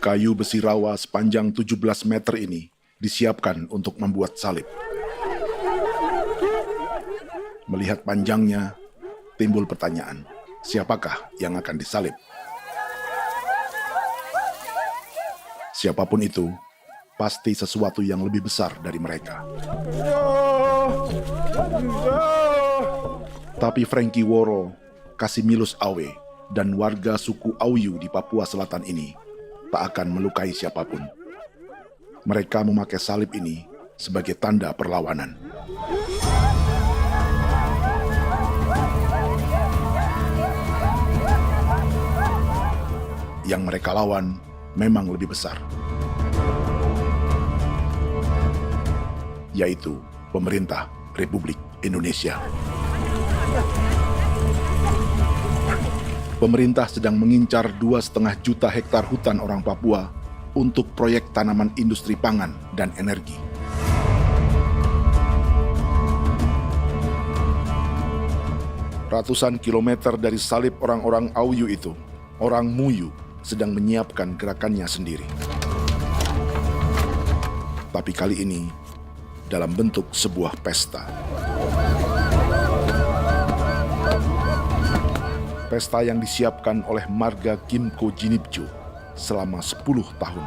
Kayu besi rawa sepanjang 17 meter ini disiapkan untuk membuat salib. Melihat panjangnya, timbul pertanyaan, siapakah yang akan disalib? Siapapun itu, pasti sesuatu yang lebih besar dari mereka. Tapi Frankie Woro, Casimilus Awe, dan warga suku Auyu di Papua Selatan ini tak akan melukai siapapun. Mereka memakai salib ini sebagai tanda perlawanan. Yang mereka lawan memang lebih besar, yaitu pemerintah Republik Indonesia. Pemerintah sedang mengincar 2,5 juta hektar hutan orang Papua untuk proyek tanaman industri pangan dan energi. Ratusan kilometer dari salib orang-orang Auyu itu, orang Muyu sedang menyiapkan gerakannya sendiri. Tapi kali ini dalam bentuk sebuah pesta. Pesta yang disiapkan oleh marga Kimco Jinipjo selama 10 tahun.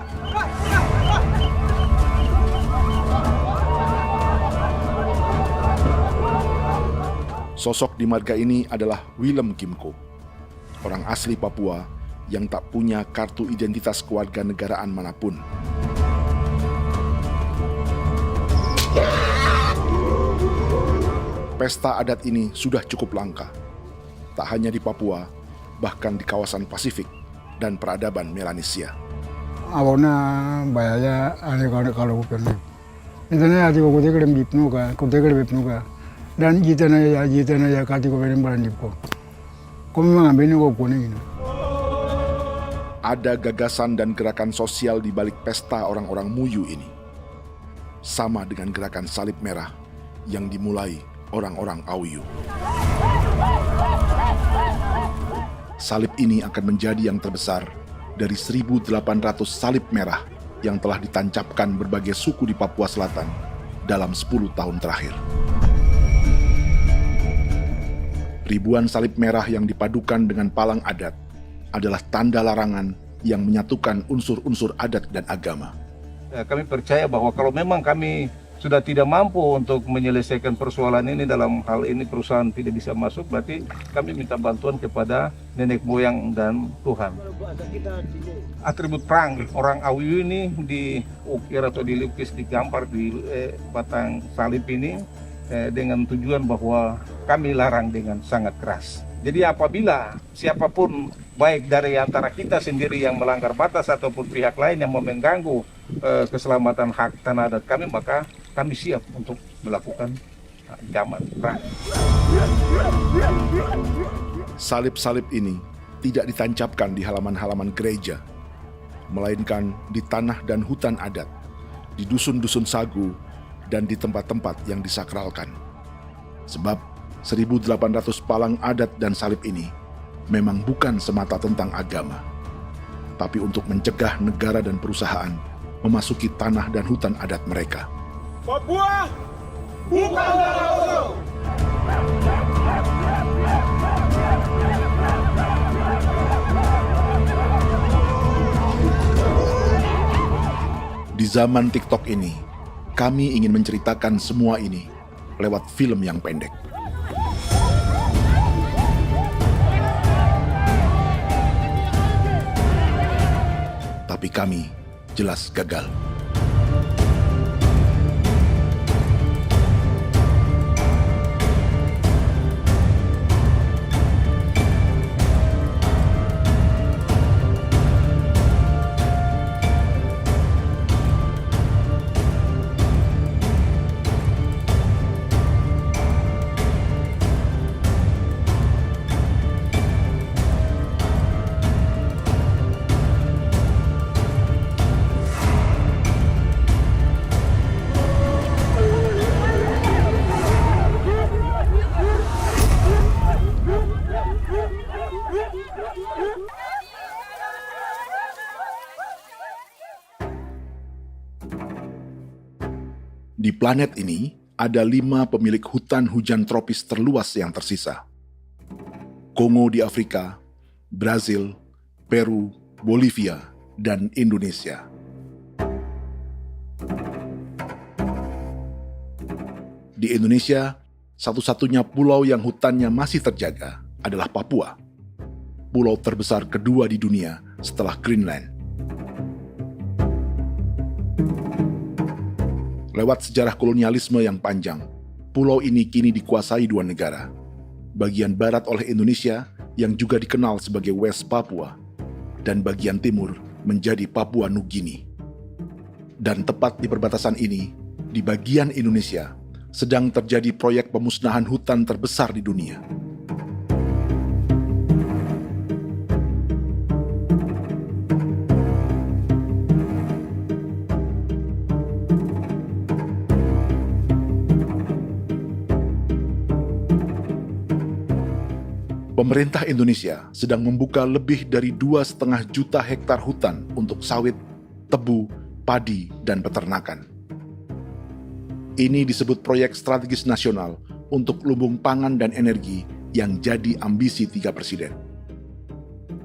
Sosok di marga ini adalah Willem Kimco, orang asli Papua yang tak punya kartu identitas kewarganegaraan manapun. Pesta adat ini sudah cukup langka. Tak hanya di Papua, bahkan di kawasan Pasifik dan peradaban Melanesia. Awalnya bayarnya kalau bukan. Intinya hati kau tegak bipnuka, dan jitana ya kati kau beri barang dipko. Kau memang ambil kau kuning. Ada gagasan dan gerakan sosial di balik pesta orang-orang Muyu ini. Sama dengan gerakan salib merah yang dimulai orang-orang Auyu. Salib ini akan menjadi yang terbesar dari 1.800 salib merah yang telah ditancapkan berbagai suku di Papua Selatan dalam 10 tahun terakhir. Ribuan salib merah yang dipadukan dengan palang adat adalah tanda larangan yang menyatukan unsur-unsur adat dan agama. Kami percaya bahwa kalau memang kami sudah tidak mampu untuk menyelesaikan persoalan ini, dalam hal ini perusahaan tidak bisa masuk, berarti kami minta bantuan kepada nenek moyang dan Tuhan. Atribut perang orang Auyu ini diukir atau dilukis, digambar di batang salib ini dengan tujuan bahwa kami larang dengan sangat keras. Jadi apabila siapapun, baik dari antara kita sendiri yang melanggar batas ataupun pihak lain yang mengganggu keselamatan hak tanah adat kami, maka kami siap untuk melakukan ancaman perang. Salib-salib ini tidak ditancapkan di halaman-halaman gereja, melainkan di tanah dan hutan adat, di dusun-dusun sagu, dan di tempat-tempat yang disakralkan. Sebab 1.800 palang adat dan salib ini memang bukan semata tentang agama, tapi untuk mencegah negara dan perusahaan memasuki tanah dan hutan adat mereka. Papua bukan tanah kosong. Di zaman TikTok ini, kami ingin menceritakan semua ini lewat film yang pendek. Tapi kami jelas gagal. Di planet ini, ada 5 pemilik hutan hujan tropis terluas yang tersisa. Kongo di Afrika, Brazil, Peru, Bolivia, dan Indonesia. Di Indonesia, satu-satunya pulau yang hutannya masih terjaga adalah Papua, pulau terbesar kedua di dunia setelah Greenland. Lewat sejarah kolonialisme yang panjang, pulau ini kini dikuasai 2 negara. Bagian barat oleh Indonesia yang juga dikenal sebagai West Papua, dan bagian timur menjadi Papua Nugini. Dan tepat di perbatasan ini, di bagian Indonesia, sedang terjadi proyek pemusnahan hutan terbesar di dunia. Pemerintah Indonesia sedang membuka lebih dari 2,5 juta hektar hutan untuk sawit, tebu, padi, dan peternakan. Ini disebut proyek strategis nasional untuk lumbung pangan dan energi yang jadi ambisi 3 presiden.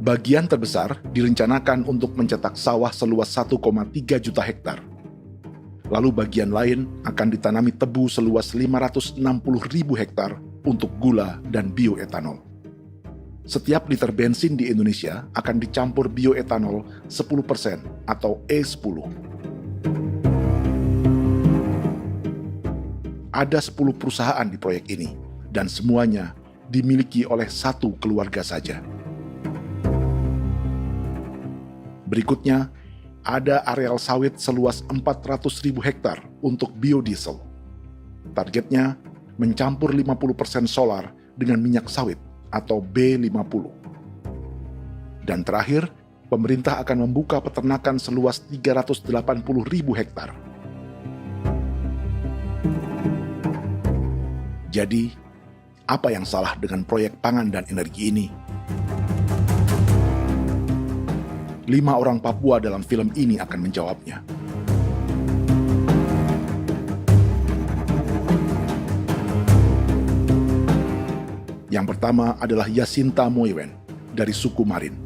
Bagian terbesar direncanakan untuk mencetak sawah seluas 1,3 juta hektar. Lalu bagian lain akan ditanami tebu seluas 560.000 hektar untuk gula dan bioetanol. Setiap liter bensin di Indonesia akan dicampur bioetanol 10% atau E10. Ada 10 perusahaan di proyek ini, dan semuanya dimiliki oleh 1 keluarga saja. Berikutnya, ada areal sawit seluas 400.000 hektar untuk biodiesel. Targetnya mencampur 50% solar dengan minyak sawit atau B50. Dan terakhir, pemerintah akan membuka peternakan seluas 380.000 hektar. Jadi, apa yang salah dengan proyek pangan dan energi ini? 5 orang Papua dalam film ini akan menjawabnya. Yang pertama adalah Yasinta Moiwen dari suku Marin.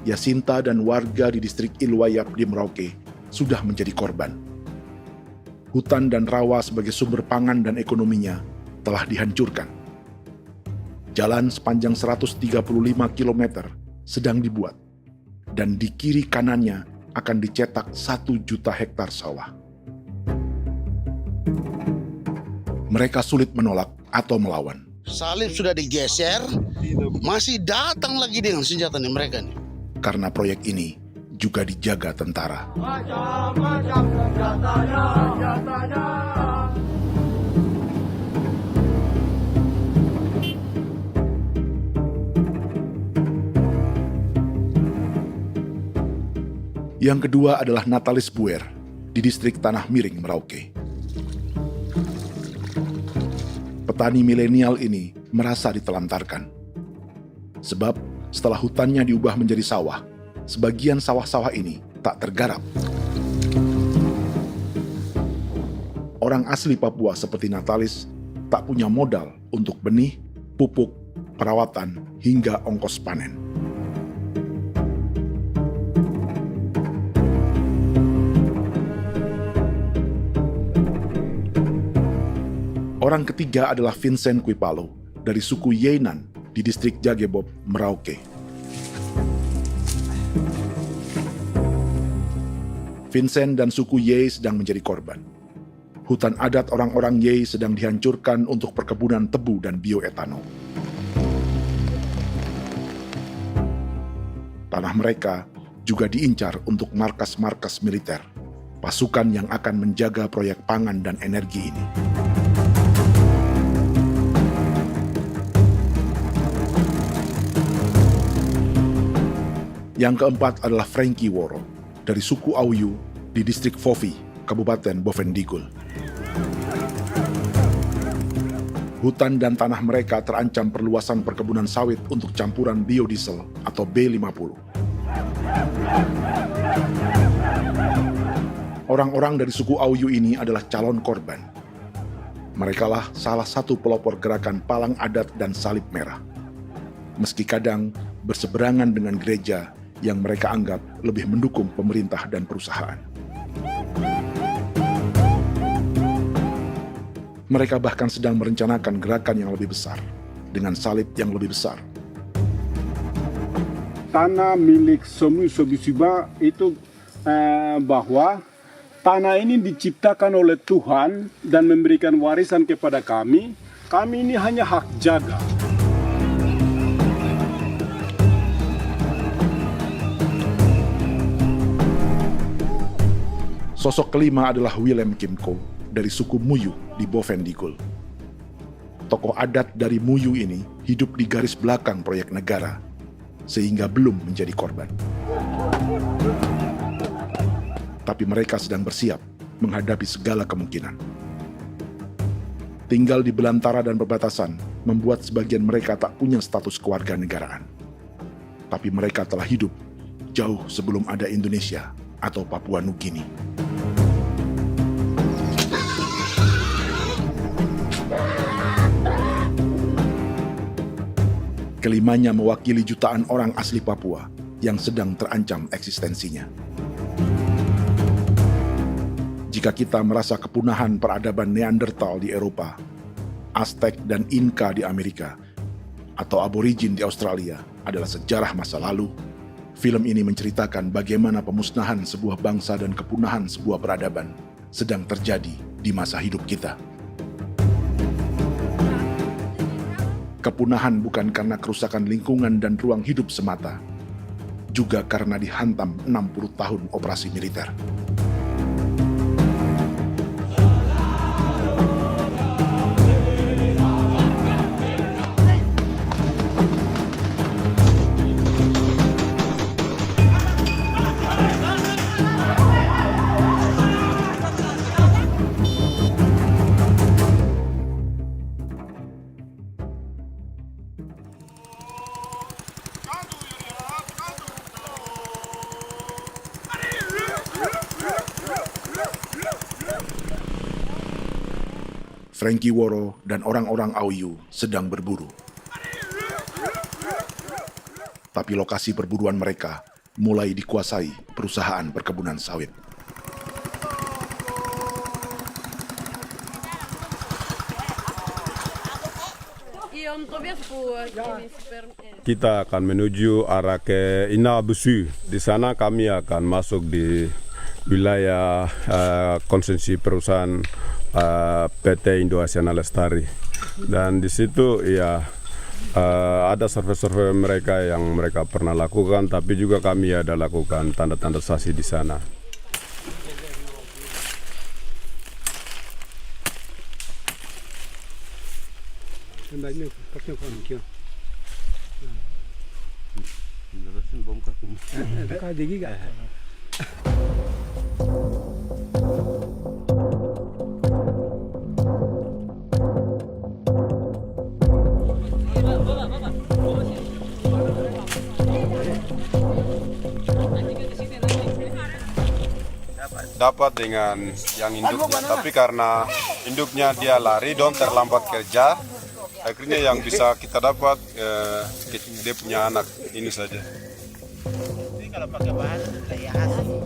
Yasinta dan warga di distrik Ilwayap di Merauke sudah menjadi korban. Hutan dan rawa sebagai sumber pangan dan ekonominya telah dihancurkan. Jalan sepanjang 135 km sedang dibuat, dan di kiri kanannya akan dicetak 1 juta hektar sawah. Mereka sulit menolak atau melawan. Salib sudah digeser, masih datang lagi dengan senjatanya mereka nih. Karena proyek ini juga dijaga tentara. Macam-macam senjatanya. Yang kedua adalah Natalis Buer di distrik Tanah Miring, Merauke. Petani milenial ini merasa ditelantarkan. Sebab setelah hutannya diubah menjadi sawah, sebagian sawah-sawah ini tak tergarap. Orang asli Papua seperti Natalis tak punya modal untuk benih, pupuk, perawatan, hingga ongkos panen. Orang ketiga adalah Vincent Kuipalo dari suku Yenan di distrik Jagebob, Merauke. Vincent dan suku Ye sedang menjadi korban. Hutan adat orang-orang Ye sedang dihancurkan untuk perkebunan tebu dan bioetanol. Tanah mereka juga diincar untuk markas-markas militer, pasukan yang akan menjaga proyek pangan dan energi ini. Yang keempat adalah Frankie Woro dari suku Auyu di distrik Fofi, Kabupaten Bovendigul. Hutan dan tanah mereka terancam perluasan perkebunan sawit untuk campuran biodiesel atau B50. Orang-orang dari suku Auyu ini adalah calon korban. Merekalah salah satu pelopor gerakan Palang Adat dan Salib Merah. Meski kadang berseberangan dengan gereja yang mereka anggap lebih mendukung pemerintah dan perusahaan. Mereka bahkan sedang merencanakan gerakan yang lebih besar, dengan salib yang lebih besar. Tanah milik Somu Sobisiba itu bahwa tanah ini diciptakan oleh Tuhan dan memberikan warisan kepada kami. Kami ini hanya hak jaga. Sosok kelima adalah Willem Kimco dari suku Muyu di Bovendigul. Tokoh adat dari Muyu ini hidup di garis belakang proyek negara, sehingga belum menjadi korban. Tapi mereka sedang bersiap menghadapi segala kemungkinan. Tinggal di belantara dan perbatasan membuat sebagian mereka tak punya status kewarganegaraan. Tapi mereka telah hidup jauh sebelum ada Indonesia atau Papua Nugini. Kelimanya mewakili jutaan orang asli Papua yang sedang terancam eksistensinya. Jika kita merasa kepunahan peradaban Neanderthal di Eropa, Aztec dan Inca di Amerika, atau aborigin di Australia adalah sejarah masa lalu, film ini menceritakan bagaimana pemusnahan sebuah bangsa dan kepunahan sebuah peradaban sedang terjadi di masa hidup kita. Kepunahan bukan karena kerusakan lingkungan dan ruang hidup semata, juga karena dihantam 60 tahun operasi militer. Frankie Woro dan orang-orang Auyu sedang berburu. Tapi lokasi perburuan mereka mulai dikuasai perusahaan perkebunan sawit. Kita akan menuju arah ke Inabusu. Di sana kami akan masuk di wilayah konsesi perusahaan PT Indo Asiana Lestari, dan di situ ya ada survei-survei mereka yang mereka pernah lakukan, tapi juga kami ada lakukan tanda-tanda saksi di sana. Dapat dengan yang induknya, tapi karena induknya dia lari dan terlambat kerja, akhirnya yang bisa kita dapat dia punya anak ini saja. Ini kalau pakai bahan kayak asli.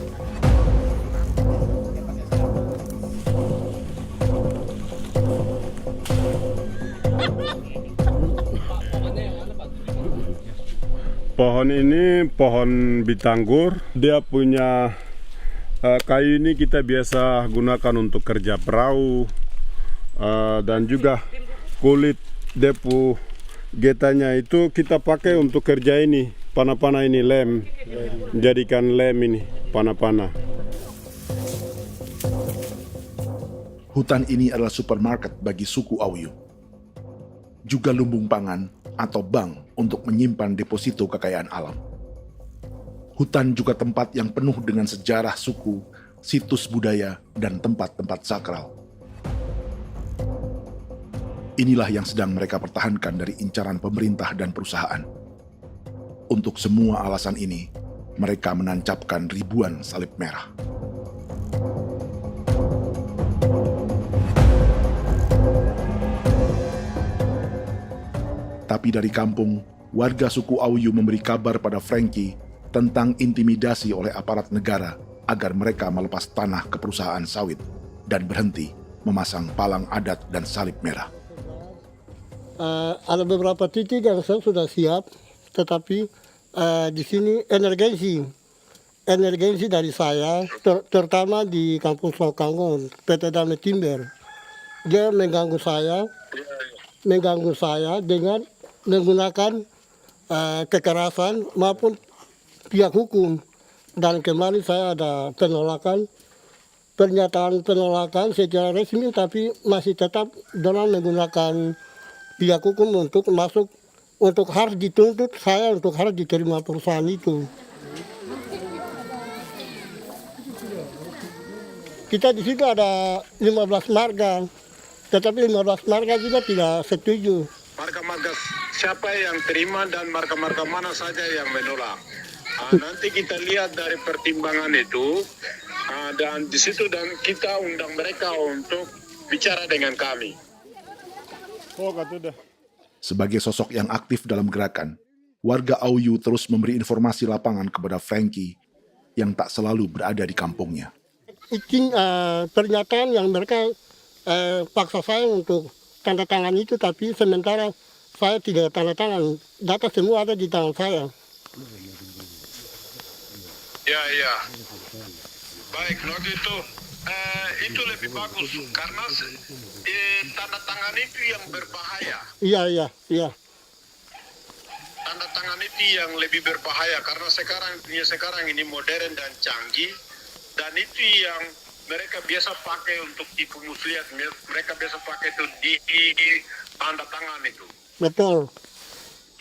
Pohon ini pohon bitanggur, dia punya kayu ini kita biasa gunakan untuk kerja perahu, dan juga kulit depu getanya itu kita pakai untuk kerja ini, panah-panah ini lem, jadikan lem ini, panah-panah. Hutan ini adalah supermarket bagi suku Auyu. Juga lumbung pangan atau bank untuk menyimpan deposito kekayaan alam. Hutan juga tempat yang penuh dengan sejarah suku, situs budaya, dan tempat-tempat sakral. Inilah yang sedang mereka pertahankan dari incaran pemerintah dan perusahaan. Untuk semua alasan ini, mereka menancapkan ribuan salib merah. Tapi dari kampung, warga suku Auyu memberi kabar pada Frankie tentang intimidasi oleh aparat negara agar mereka melepas tanah ke perusahaan sawit dan berhenti memasang palang adat dan salib merah. Ada beberapa titik yang saya sudah siap, tetapi di sini emergensi dari saya, terutama di kampung Sokanggon, PT Damai Timber. Dia mengganggu saya dengan menggunakan kekerasan maupun pihak hukum. Dan kemarin saya ada pernyataan penolakan secara resmi, tapi masih tetap dalam menggunakan pihak hukum untuk masuk, untuk harus dituntut saya untuk harus diterima perusahaan itu. Kita di situ ada 15 marga, tetapi 15 marga juga tidak setuju. Marga-marga siapa yang terima dan marga-marga mana saja yang menolak. Nanti kita lihat dari pertimbangan itu, dan di situ dan kita undang mereka untuk bicara dengan kami. Sebagai sosok yang aktif dalam gerakan, warga Auyu terus memberi informasi lapangan kepada Frankie yang tak selalu berada di kampungnya. Pernyataan yang mereka paksa saya untuk tanda tangan itu, tapi sementara saya tidak tanda tangan. Data semua ada di tangan saya. Ya. Baik, kalau gitu itu lebih bagus karena tanda tangan itu yang berbahaya. Iya. Tanda tangan itu yang lebih berbahaya karena sekarang ini modern dan canggih, dan itu yang mereka biasa pakai untuk tipu muslihat. Mereka biasa pakai itu di tanda tangan itu. Betul.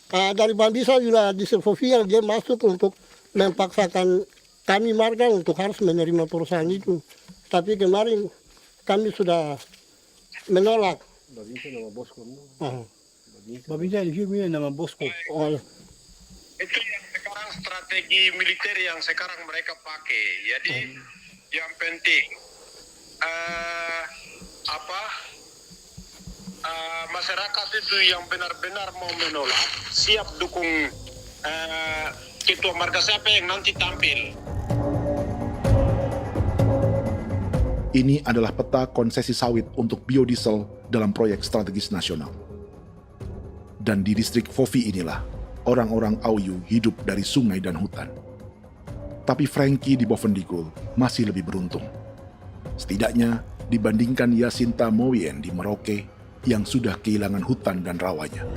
Dari Bambisa juga di Sofia dia masuk untuk memaksakan kami marga untuk harus menerima perusahaan itu. Tapi kemarin kami sudah menolak. Babisa di sini nama bosku. Itu yang sekarang strategi militer yang sekarang mereka pakai. Jadi yang penting masyarakat itu yang benar-benar mau menolak siap dukung ketua marga siapa yang nanti tampil. Ini adalah peta konsesi sawit untuk biodiesel dalam proyek strategis nasional. Dan di distrik Fofi inilah orang-orang Auyu hidup dari sungai dan hutan. Tapi Frankie di Bovendigul masih lebih beruntung. Setidaknya dibandingkan Yasinta Mowien di Merauke yang sudah kehilangan hutan dan rawanya.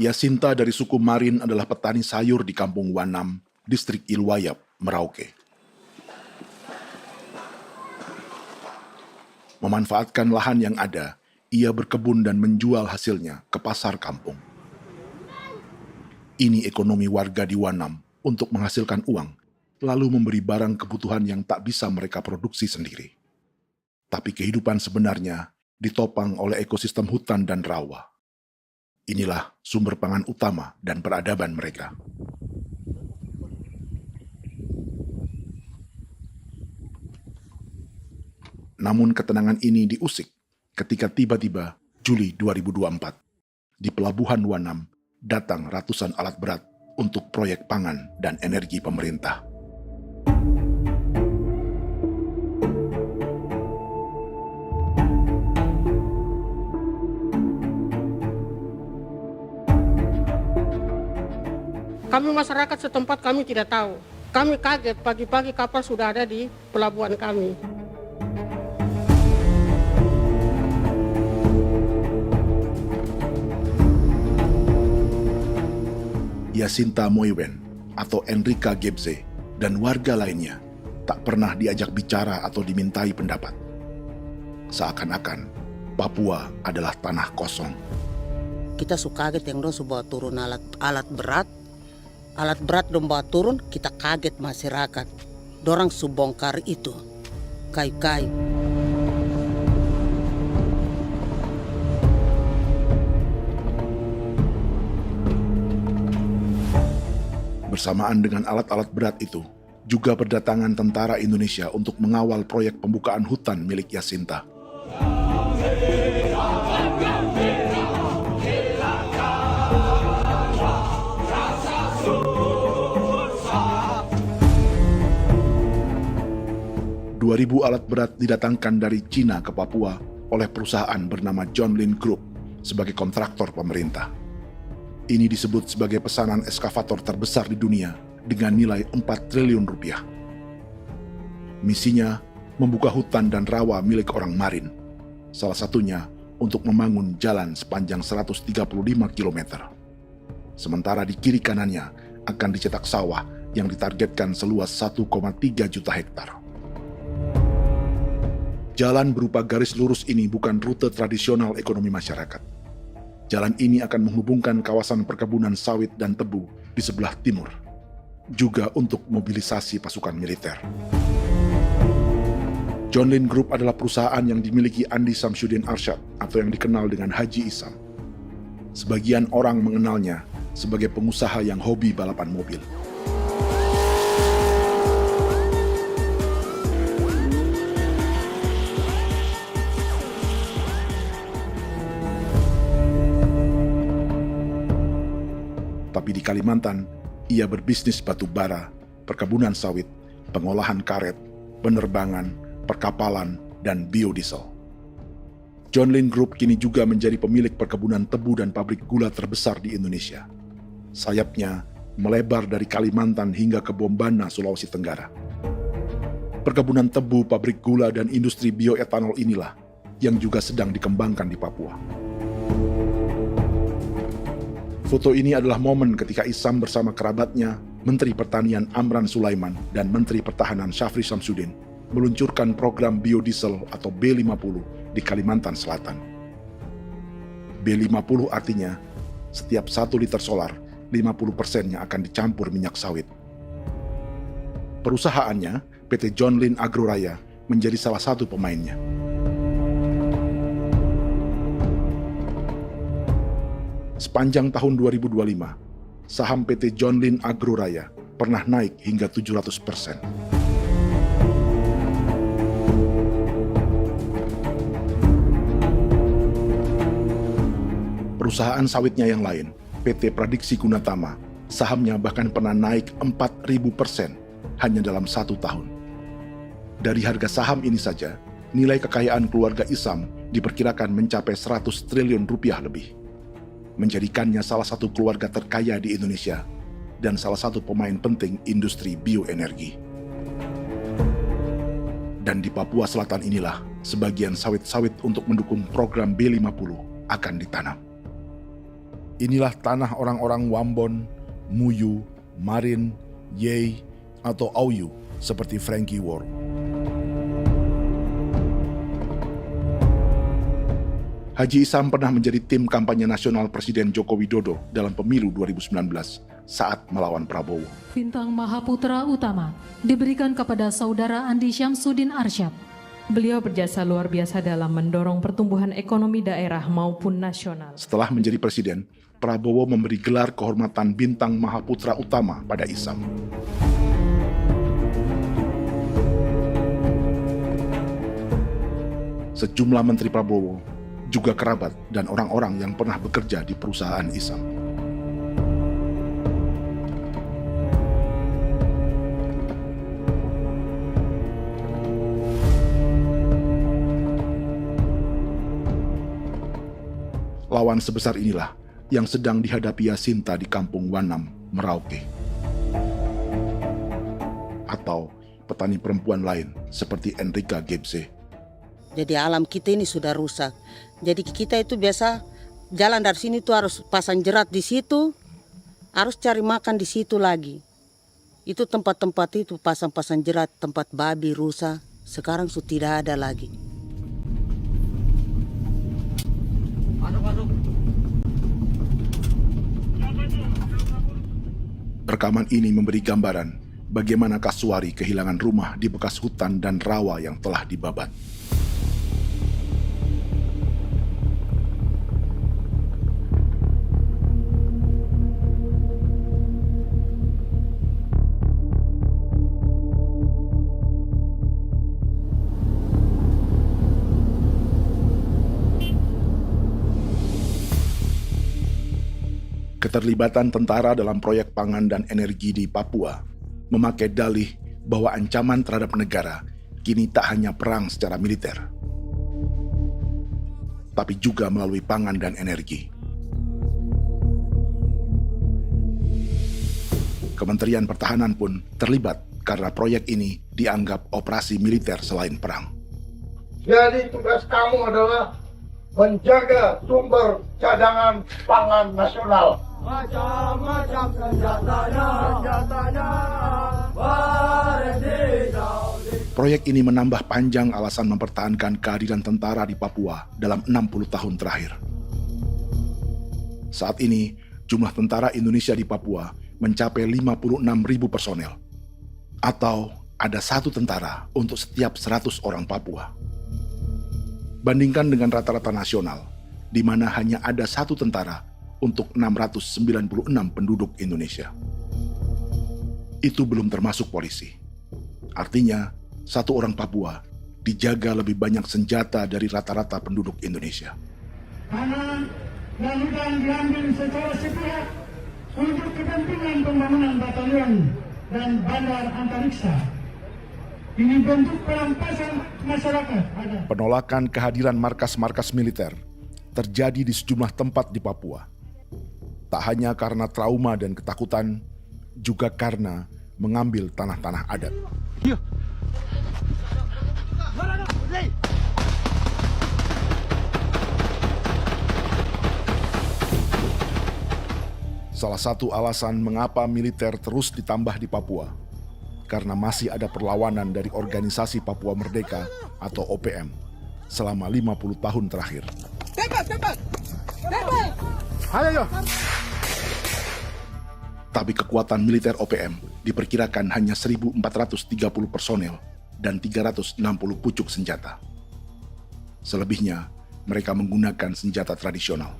Yasinta dari suku Marin adalah petani sayur di kampung Wanam, distrik Ilwayap, Merauke. Memanfaatkan lahan yang ada, ia berkebun dan menjual hasilnya ke pasar kampung. Ini ekonomi warga di Wanam untuk menghasilkan uang, lalu memberi barang kebutuhan yang tak bisa mereka produksi sendiri. Tapi kehidupan sebenarnya ditopang oleh ekosistem hutan dan rawa. Inilah sumber pangan utama dan peradaban mereka. Namun ketenangan ini diusik ketika tiba-tiba Juli 2024 di Pelabuhan Wanam datang ratusan alat berat untuk proyek pangan dan energi pemerintah. Kami masyarakat setempat kami tidak tahu. Kami kaget pagi-pagi kapal sudah ada di pelabuhan kami. Yasinta Mowien atau Enrika Gebze dan warga lainnya tak pernah diajak bicara atau dimintai pendapat. Seakan-akan Papua adalah tanah kosong. Kita suka kaget yang dong bawa turun alat berat dong bawa turun, kita kaget masyarakat. Dorang subongkar itu kayu-kayu. Bersamaan dengan alat-alat berat itu, juga berdatangan tentara Indonesia untuk mengawal proyek pembukaan hutan milik Jacinta. Ribu alat berat didatangkan dari Cina ke Papua oleh perusahaan bernama John Lin Group sebagai kontraktor pemerintah. Ini disebut sebagai pesanan eskavator terbesar di dunia dengan nilai 4 triliun rupiah. Misinya membuka hutan dan rawa milik orang Marin, salah satunya untuk membangun jalan sepanjang 135 km. Sementara di kiri kanannya akan dicetak sawah yang ditargetkan seluas 1,3 juta hektar. Jalan berupa garis lurus ini bukan rute tradisional ekonomi masyarakat. Jalan ini akan menghubungkan kawasan perkebunan sawit dan tebu di sebelah timur, juga untuk mobilisasi pasukan militer. John Lin Group adalah perusahaan yang dimiliki Andi Samsudin Arsyad atau yang dikenal dengan Haji Isam. Sebagian orang mengenalnya sebagai pengusaha yang hobi balapan mobil. Tapi di Kalimantan, ia berbisnis batu bara, perkebunan sawit, pengolahan karet, penerbangan, perkapalan, dan biodiesel. John Lin Group kini juga menjadi pemilik perkebunan tebu dan pabrik gula terbesar di Indonesia. Sayapnya melebar dari Kalimantan hingga ke Bombana, Sulawesi Tenggara. Perkebunan tebu, pabrik gula, dan industri bioetanol inilah yang juga sedang dikembangkan di Papua. Foto ini adalah momen ketika Isam bersama kerabatnya, Menteri Pertanian Amran Sulaiman dan Menteri Pertahanan Syafri Samsudin meluncurkan program biodiesel atau B50 di Kalimantan Selatan. B50 artinya setiap 1 liter solar, 50%-nya akan dicampur minyak sawit. Perusahaannya, PT John Lin Agroraya, menjadi salah satu pemainnya. Sepanjang tahun 2025, saham PT John Lin Agroraya pernah naik hingga 700%. Perusahaan sawitnya yang lain, PT Pradiksi Gunatama, sahamnya bahkan pernah naik 4.000% hanya dalam 1 tahun. Dari harga saham ini saja, nilai kekayaan keluarga Isam diperkirakan mencapai 100 triliun rupiah lebih, menjadikannya salah satu keluarga terkaya di Indonesia dan salah satu pemain penting industri bioenergi. Dan di Papua Selatan inilah sebagian sawit-sawit untuk mendukung program B50 akan ditanam. Inilah tanah orang-orang Wambon, Muyu, Marin, Yei, atau Auyu seperti Frankie Wor. Haji Isam pernah menjadi tim kampanye nasional Presiden Joko Widodo dalam pemilu 2019 saat melawan Prabowo. Bintang Mahaputra Utama diberikan kepada Saudara Andi Syamsuddin Arsyad. Beliau berjasa luar biasa dalam mendorong pertumbuhan ekonomi daerah maupun nasional. Setelah menjadi presiden, Prabowo memberi gelar kehormatan Bintang Mahaputra Utama pada Isam. Sejumlah menteri Prabowo, juga kerabat dan orang-orang yang pernah bekerja di perusahaan Isam. Lawan sebesar inilah yang sedang dihadapi Jacinta di kampung Wanam, Merauke. Atau petani perempuan lain seperti Enrika Gebze. Jadi alam kita ini sudah rusak. Jadi kita itu biasa jalan dari sini tuh harus pasang jerat di situ, harus cari makan di situ lagi. Itu tempat-tempat itu pasang-pasang jerat, tempat babi, rusa, sekarang sudah tidak ada lagi. Rekaman ini memberi gambaran bagaimana Kasuari kehilangan rumah di bekas hutan dan rawa yang telah dibabat. Keterlibatan tentara dalam proyek pangan dan energi di Papua memakai dalih bahwa ancaman terhadap negara kini tak hanya perang secara militer, tapi juga melalui pangan dan energi. Kementerian Pertahanan pun terlibat karena proyek ini dianggap operasi militer selain perang. Jadi tugas kamu adalah menjaga sumber cadangan pangan nasional. Macam-macam senjatanya berdejau. Proyek ini menambah panjang alasan mempertahankan kehadiran tentara di Papua dalam 60 tahun terakhir. Saat ini, jumlah tentara Indonesia di Papua mencapai 56.000 personel, atau ada 1 tentara untuk setiap 100 orang Papua. Bandingkan dengan rata-rata nasional, di mana hanya ada 1 tentara untuk 696 penduduk Indonesia. Itu belum termasuk polisi. Artinya, 1 orang Papua dijaga lebih banyak senjata dari rata-rata penduduk Indonesia. Tanah dan hutan diambil secara sepihak untuk kepentingan pembangunan batalion dan bandar antariksa. Ini bentuk perampasan masyarakat. Penolakan kehadiran markas-markas militer terjadi di sejumlah tempat di Papua. Tak hanya karena trauma dan ketakutan, juga karena mengambil tanah-tanah adat. Salah satu alasan mengapa militer terus ditambah di Papua, karena masih ada perlawanan dari Organisasi Papua Merdeka atau OPM selama 50 tahun terakhir. Ayo. Tapi kekuatan militer OPM diperkirakan hanya 1.430 personel dan 360 pucuk senjata. Selebihnya, mereka menggunakan senjata tradisional.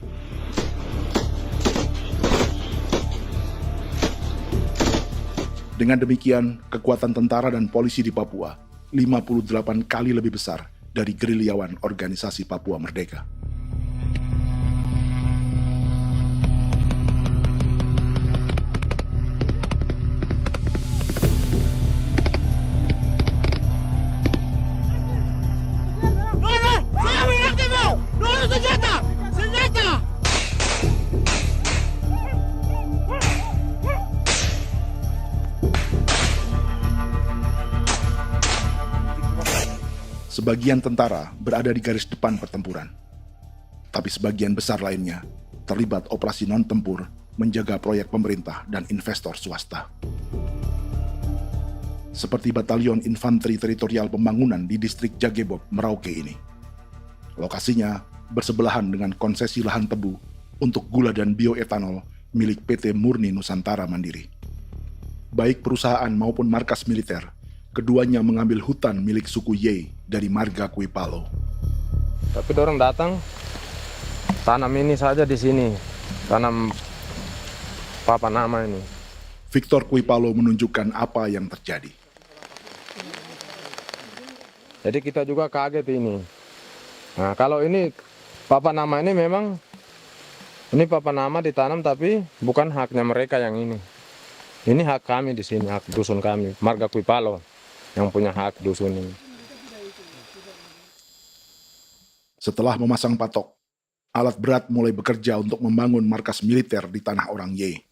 Dengan demikian, kekuatan tentara dan polisi di Papua 58 kali lebih besar dari gerilyawan Organisasi Papua Merdeka. Sebagian tentara berada di garis depan pertempuran, tapi sebagian besar lainnya terlibat operasi non-tempur menjaga proyek pemerintah dan investor swasta. Seperti Batalion Infanteri Teritorial Pembangunan di distrik Jagebob, Merauke ini. Lokasinya bersebelahan dengan konsesi lahan tebu untuk gula dan bioetanol milik PT Murni Nusantara Mandiri. Baik perusahaan maupun markas militer, keduanya mengambil hutan milik suku Ye dari marga Kuipalo. Tapi orang datang tanam ini saja di sini, tanam papan nama ini. Victor Kuipalo menunjukkan apa yang terjadi. Jadi kita juga kaget ini. Nah, kalau ini papan nama ini memang ini papan nama ditanam tapi bukan haknya mereka yang ini. Ini hak kami di sini, hak dusun kami, marga Kuipalo yang punya hak dusun ini. Setelah memasang patok, alat berat mulai bekerja untuk membangun markas militer di tanah orang Ye.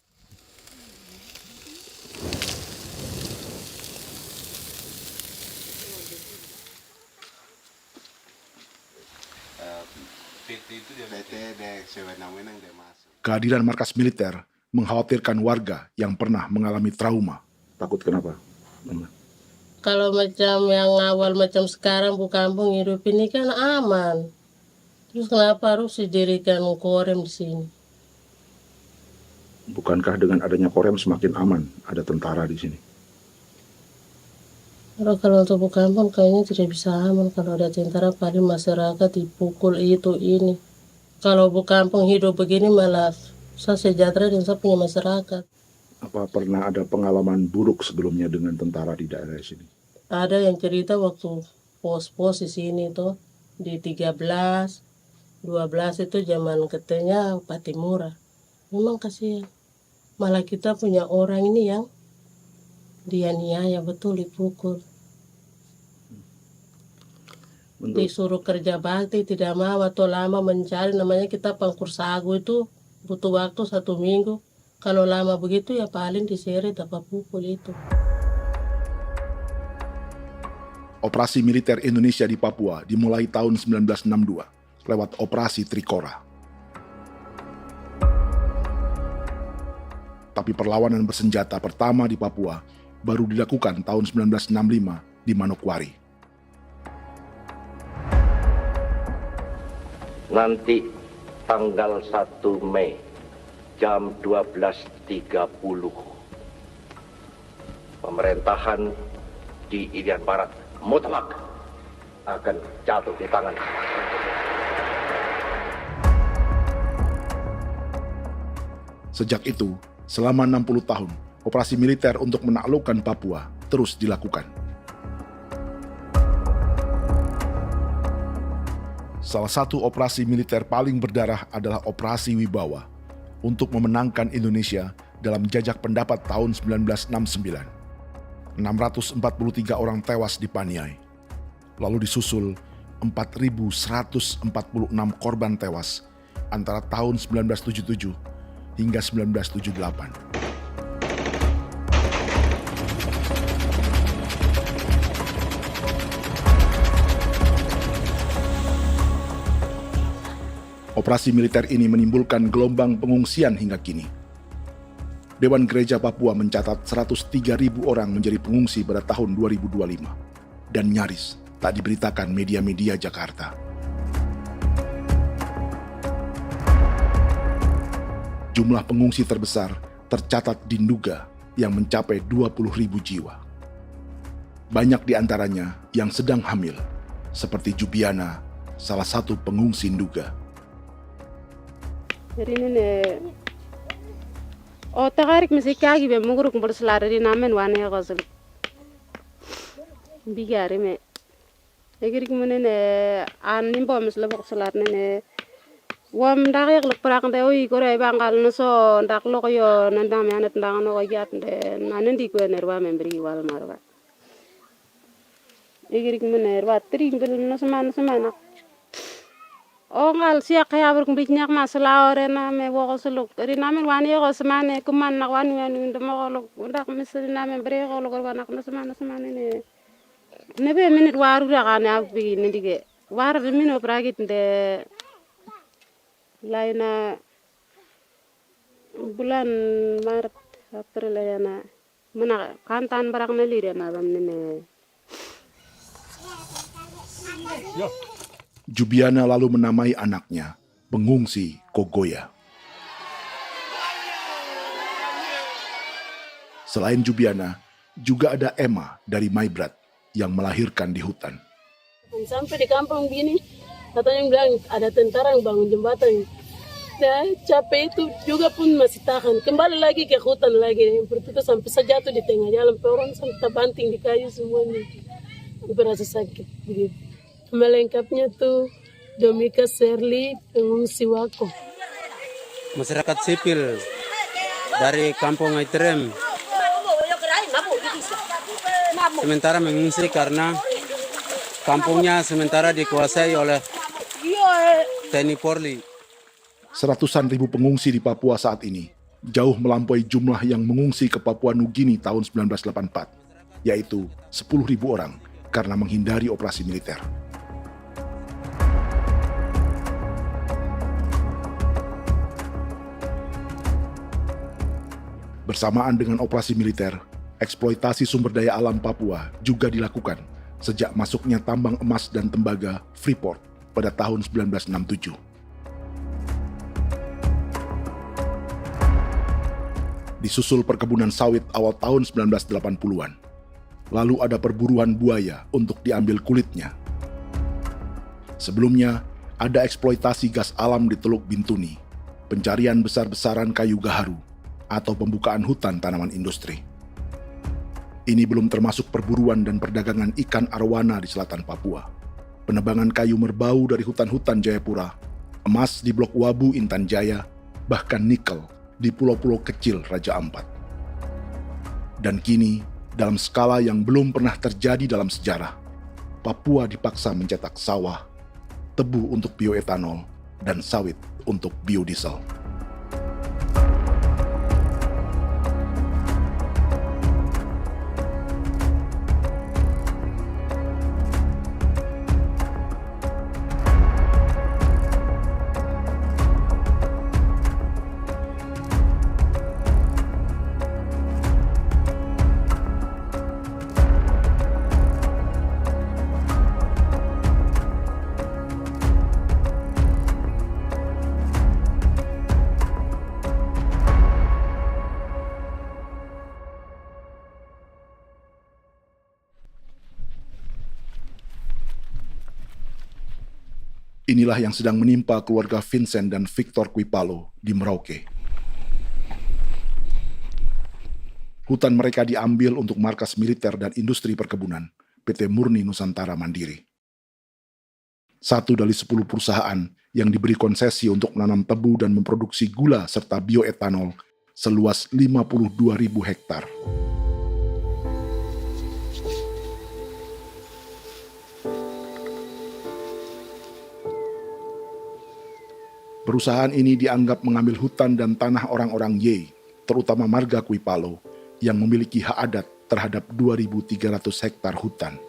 Kehadiran markas militer mengkhawatirkan warga yang pernah mengalami trauma. Takut kenapa? Kalau macam yang awal macam sekarang Bu Kampung hidup ini kan aman. Terus kenapa harus didirikan korem di sini? Bukankah dengan adanya korem semakin aman, ada tentara di sini? Kalau untuk kampung kayaknya tidak bisa aman kalau ada tentara, paling masyarakat dipukul itu ini. Kalau kampung hidup begini malah saya sejahtera dan saya punya masyarakat. Apa pernah ada pengalaman buruk sebelumnya dengan tentara di daerah sini? Ada yang cerita waktu pos-pos di sini tuh di 13, 12 itu zaman katanya Patimura. Memang kasihan. Malah kita punya orang ini yang dianiaya betul, dipukul. Disuruh kerja bakti tidak mau atau lama mencari, namanya kita pangkur sagu itu butuh waktu 1 minggu. Kalau lama begitu ya paling diseret apa pukul itu. Operasi militer Indonesia di Papua dimulai tahun 1962 lewat Operasi Trikora. Tapi perlawanan bersenjata pertama di Papua baru dilakukan tahun 1965 di Manokwari. Nanti tanggal 1 Mei jam 12.30 pemerintahan di Irian Barat mutlak akan jatuh di tangan. Sejak itu, selama 60 tahun, operasi militer untuk menaklukkan Papua terus dilakukan. Salah satu operasi militer paling berdarah adalah Operasi Wibawa untuk memenangkan Indonesia dalam jajak pendapat tahun 1969. 643 orang tewas di Paniai. Lalu disusul 4.146 korban tewas antara tahun 1977 hingga 1978. Operasi militer ini menimbulkan gelombang pengungsian hingga kini. Dewan Gereja Papua mencatat 103.000 orang menjadi pengungsi pada tahun 2025 dan nyaris tak diberitakan media-media Jakarta. Jumlah pengungsi terbesar tercatat di Nduga yang mencapai 20.000 jiwa. Banyak di antaranya yang sedang hamil, seperti Jubiana, salah satu pengungsi Nduga. Otakarik mesti kagi be muguruk berselari di namen wane gosel bigari me egirik munene an nimbo mesle berselar nene wam darik lek prak de oi gore bangal no so ndak lo yo nandam yanet ndang no yat de nanen di ko nerwa membri wal marwa egirik munene wa tri mbel no semana o ngal siak ya ber kumbik nyak masala ore na me wo solo ri na men wani ko semane kuman nak wani wani ndem ko lo ndak misri na men bre ko lo ko nak na semane ne be minute waru ra kana bi ni dige war de mino pragit de laina bulan maret april yana mana kantan barak na lire na bam ne Jubiana lalu menamai anaknya pengungsi Kogoya. Selain Jubiana, juga ada Emma dari Maibrat yang melahirkan di hutan. Sampai di kampung gini, katanya bilang ada tentara yang bangun jembatan. Ya, capek itu juga pun masih tahan. Kembali lagi ke hutan lagi. Seperti itu sampai saya jatuh di tengah jalan. Orang sampai terbanting di kayu semuanya. Berasa sakit begitu. Melengkapnya tuh Domika Serli, pengungsi Wako. Masyarakat sipil dari Kampung Aitrem sementara mengungsi karena kampungnya sementara dikuasai oleh TNI Polri. Seratusan ribu pengungsi di Papua saat ini jauh melampaui jumlah yang mengungsi ke Papua Nugini tahun 1984, yaitu 10.000 orang karena menghindari operasi militer. Bersamaan dengan operasi militer, eksploitasi sumber daya alam Papua juga dilakukan sejak masuknya tambang emas dan tembaga Freeport pada tahun 1967. Disusul perkebunan sawit awal tahun 1980-an. Lalu ada perburuan buaya untuk diambil kulitnya. Sebelumnya, ada eksploitasi gas alam di Teluk Bintuni, pencarian besar-besaran kayu gaharu, atau pembukaan hutan tanaman industri. Ini belum termasuk perburuan dan perdagangan ikan arwana di selatan Papua, penebangan kayu merbau dari hutan-hutan Jayapura, emas di Blok Wabu Intan Jaya, bahkan nikel di pulau-pulau kecil Raja Ampat. Dan kini, dalam skala yang belum pernah terjadi dalam sejarah, Papua dipaksa mencetak sawah, tebu untuk bioetanol, dan sawit untuk biodiesel. Inilah yang sedang menimpa keluarga Vincent dan Victor Kuipalo di Merauke. Hutan mereka diambil untuk markas militer dan industri perkebunan, PT Murni Nusantara Mandiri. 1 dari 10 perusahaan yang diberi konsesi untuk menanam tebu dan memproduksi gula serta bioetanol seluas 52.000 hektar. Perusahaan ini dianggap mengambil hutan dan tanah orang-orang Ye, terutama marga Kuipalo, yang memiliki hak adat terhadap 2.300 hektar hutan.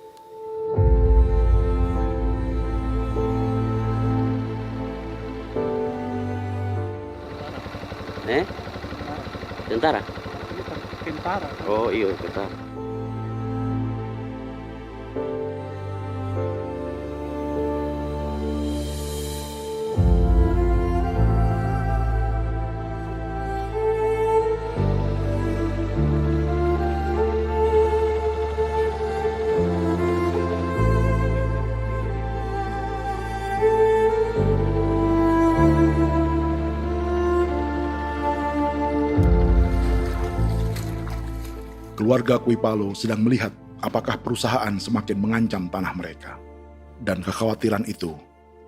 Tentara? Tentara. Oh iya, tentara. Keluarga Kuipalo sedang melihat apakah perusahaan semakin mengancam tanah mereka. Dan kekhawatiran itu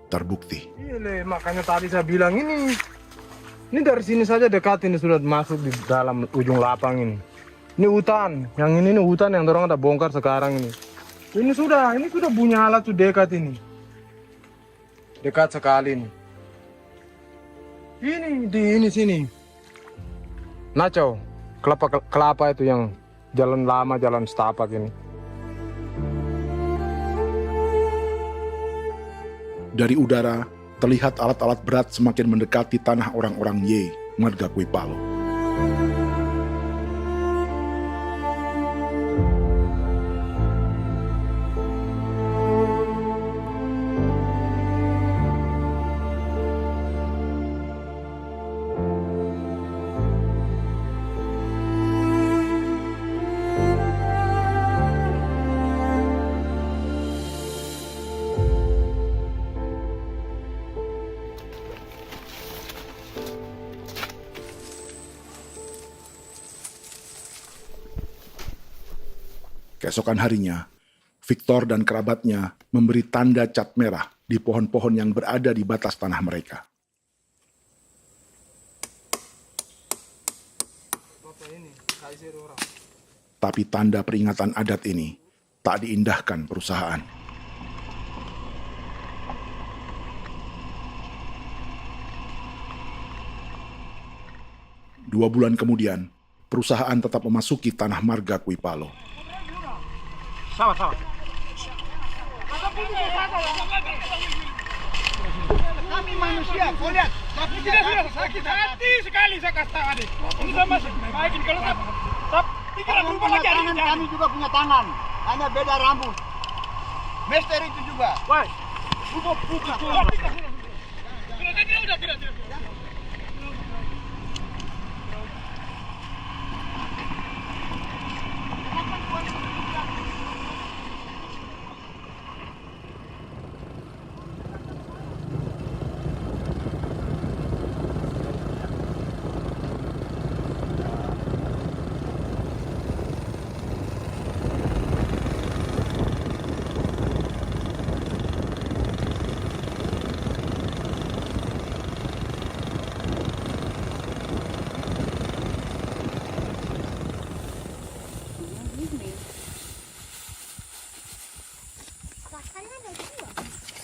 terbukti. Iya, makanya tadi saya bilang ini dari sini saja dekat ini sudah masuk di dalam ujung lapang ini. Ini hutan, yang ini hutan yang dorong ada bongkar sekarang ini. Ini sudah punya alat tuh dekat ini. Dekat sekali ini. Ini di sini. Nacau, kelapa itu yang jalan lama, jalan setapak ini. Dari udara, terlihat alat-alat berat semakin mendekati tanah orang-orang Ye, marga Kuipalo. Keesokan harinya, Victor dan kerabatnya memberi tanda cat merah di pohon-pohon yang berada di batas tanah mereka. Tapi tanda peringatan adat ini tak diindahkan perusahaan. Dua bulan kemudian, perusahaan tetap memasuki tanah marga Kuipalo. Sama-sama. Kami manusia, kau lihat. Tapi sudah sakit hati sekali saya kasih tahu adik. Ini sama baik ini kalau pikiran berubah lagi hari ini. Kami juga punya tangan, hanya beda rambut. Mister itu juga. Woi,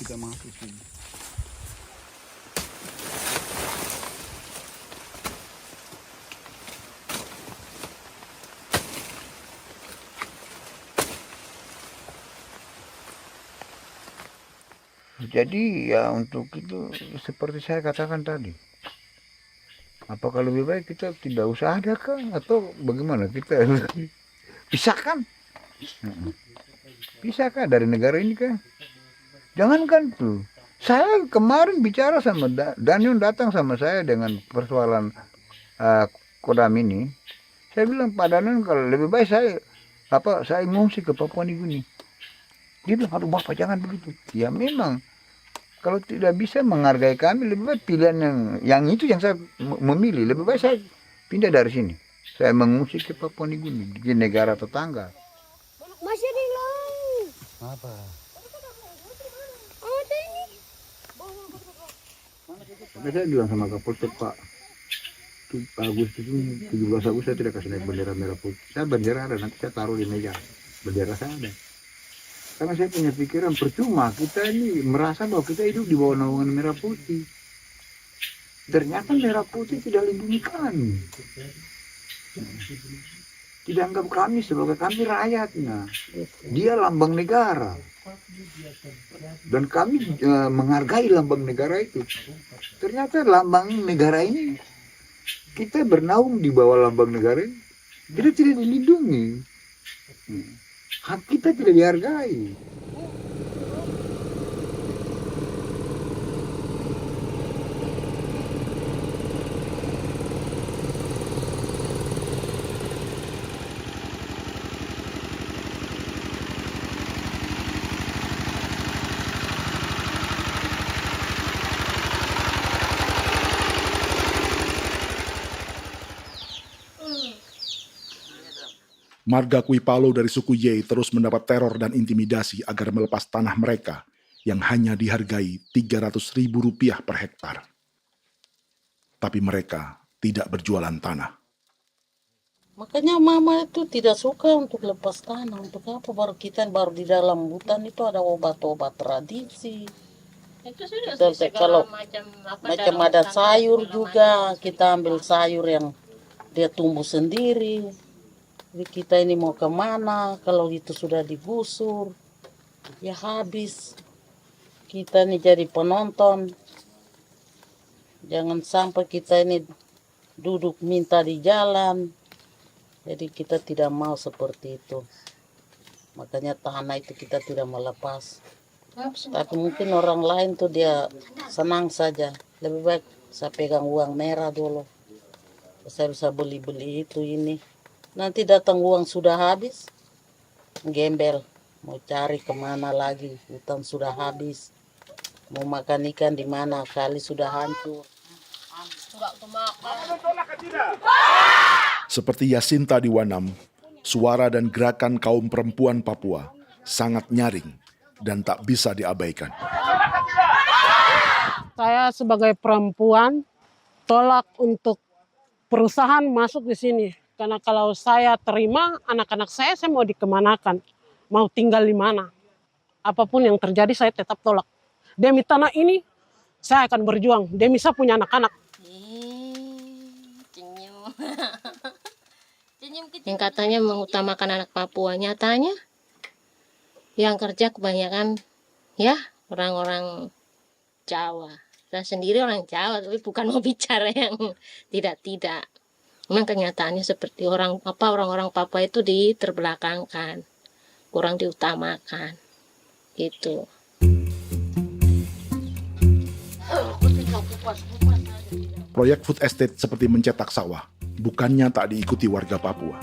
Kita masuk sini. Jadi ya untuk itu seperti saya katakan tadi, apakah lebih baik kita tidak usah ada kah atau bagaimana, kita pisahkan, pisahkan dari negara ini kah? Jangankan tuh, saya kemarin bicara sama Daniel, datang sama saya dengan persoalan Kodam ini. Saya bilang, Pak Daniel, kalau lebih baik saya ngungsi ke Papua Nugini. Dia bilang, aduh Bapak jangan begitu. Ya memang, kalau tidak bisa menghargai kami, lebih baik pilihan yang itu yang saya memilih. Lebih baik saya pindah dari sini. Saya mengungsi ke Papua Nugini, di negara tetangga. Masih di long. Apa? Ada ini. Saya bilang sama Kapolsek, Pak Agustus ini 17 Agustus saya tidak kasih naik bendera merah putih. Saya bendera ada, nanti saya taruh di meja. Bendera saya ada. Karena saya punya pikiran percuma kita ini merasa bahwa kita hidup di bawah naungan merah putih. Ternyata merah putih tidak lindungi kami. Tidak anggap kami sebagai kami rakyatnya. Dia lambang negara. Dan kami menghargai lambang negara itu. Ternyata lambang negara ini, kita bernaung di bawah lambang negara ini, kita tidak dilindungi. Hak kita tidak dihargai. Marga Kuipalo dari suku Ye terus mendapat teror dan intimidasi agar melepas tanah mereka yang hanya dihargai Rp300.000 per hektar. Tapi mereka tidak berjualan tanah. Makanya mama itu tidak suka untuk lepas tanah. Untuk apa? Baru di dalam hutan itu ada obat-obat tradisi. Itu sudah Kalau macam ada sayur juga, kita ambil sayur yang dia tumbuh sendiri. Jadi kita ini mau kemana, kalau itu sudah digusur, ya habis. Kita ini jadi penonton. Jangan sampai kita ini duduk minta di jalan. Jadi kita tidak mau seperti itu. Makanya tanah itu kita tidak melepas. Tapi mungkin orang lain tuh dia senang saja. Lebih baik saya pegang uang merah dulu. Saya bisa beli-beli itu ini. Nanti datang uang sudah habis, gembel, mau cari kemana lagi, hutan sudah habis, mau makan ikan di mana, kali sudah hancur. Seperti Yasinta di Wanam, suara dan gerakan kaum perempuan Papua sangat nyaring dan tak bisa diabaikan. Saya sebagai perempuan tolak untuk perusahaan masuk di sini. Karena kalau saya terima anak-anak saya mau dikemanakan, mau tinggal di mana. Apapun yang terjadi saya tetap tolak. Demi tanah ini saya akan berjuang, demi saya punya anak-anak. Yang katanya mengutamakan anak Papua, nyatanya yang kerja kebanyakan ya orang-orang Jawa. Saya sendiri orang Jawa, tapi bukan mau bicara yang tidak-tidak. Memang kenyataannya seperti orang-orang Papua itu diterbelakangkan, kurang diutamakan, gitu. Proyek food estate seperti mencetak sawah bukannya tak diikuti warga Papua.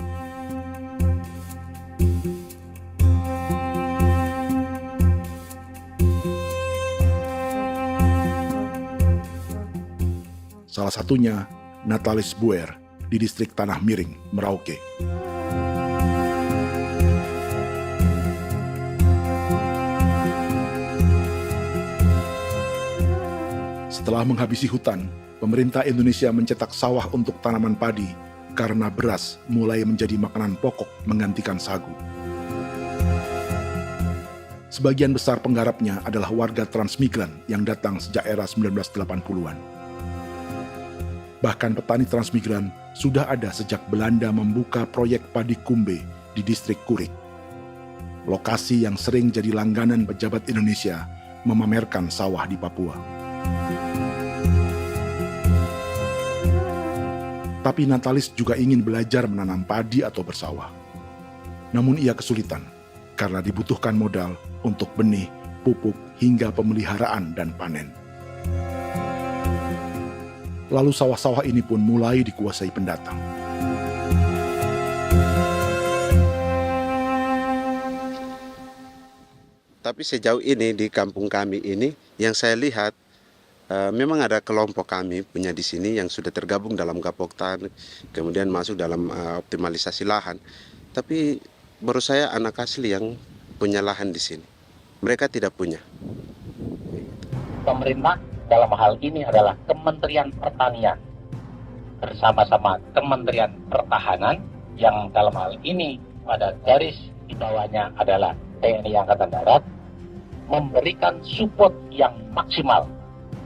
Salah satunya Natalis Buer di distrik Tanah Miring, Merauke. Setelah menghabisi hutan, pemerintah Indonesia mencetak sawah untuk tanaman padi karena beras mulai menjadi makanan pokok menggantikan sagu. Sebagian besar penggarapnya adalah warga transmigran yang datang sejak era 1980-an. Bahkan petani transmigran sudah ada sejak Belanda membuka proyek padi kumbe di distrik Kurik. Lokasi yang sering jadi langganan pejabat Indonesia memamerkan sawah di Papua. Tapi Natalis juga ingin belajar menanam padi atau bersawah. Namun ia kesulitan karena dibutuhkan modal untuk benih, pupuk, hingga pemeliharaan dan panen. Lalu sawah-sawah ini pun mulai dikuasai pendatang. Tapi sejauh ini di kampung kami ini yang saya lihat memang ada kelompok kami punya di sini yang sudah tergabung dalam Gapoktan, kemudian masuk dalam optimalisasi lahan. Tapi menurut saya anak asli yang punya lahan di sini. Mereka tidak punya. Pemerintah dalam hal ini adalah Kementerian Pertanian bersama-sama Kementerian Pertahanan yang dalam hal ini pada garis di bawahnya adalah TNI Angkatan Darat memberikan support yang maksimal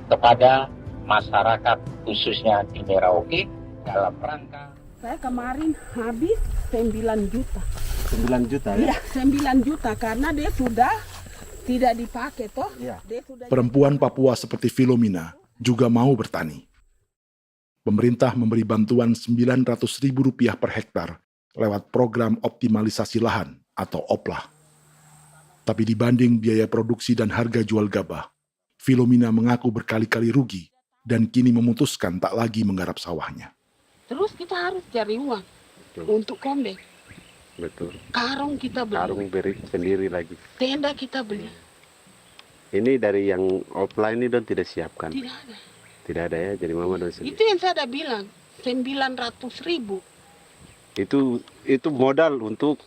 kepada masyarakat khususnya di Merauke dalam rangka. Saya kemarin habis 9 juta. 9 juta ya? Iya, 9 juta karena dia sudah tidak dipakai toh. Ya. Perempuan Papua seperti Filomina juga mau bertani. Pemerintah memberi bantuan Rp900.000 per hektar lewat program optimalisasi lahan atau OPLAH. Tapi dibanding biaya produksi dan harga jual gabah, Filomina mengaku berkali-kali rugi dan kini memutuskan tak lagi menggarap sawahnya. Terus kita harus cari uang untuk kombe. Betul. Karung kita beli. Karung beri sendiri lagi. Tenda kita beli. Ini dari yang offline ini don tidak siapkan. Tidak ada. Tidak ada ya, jadi mama don sendiri. Itu yang saya ada bilang, 900.000. Itu modal untuk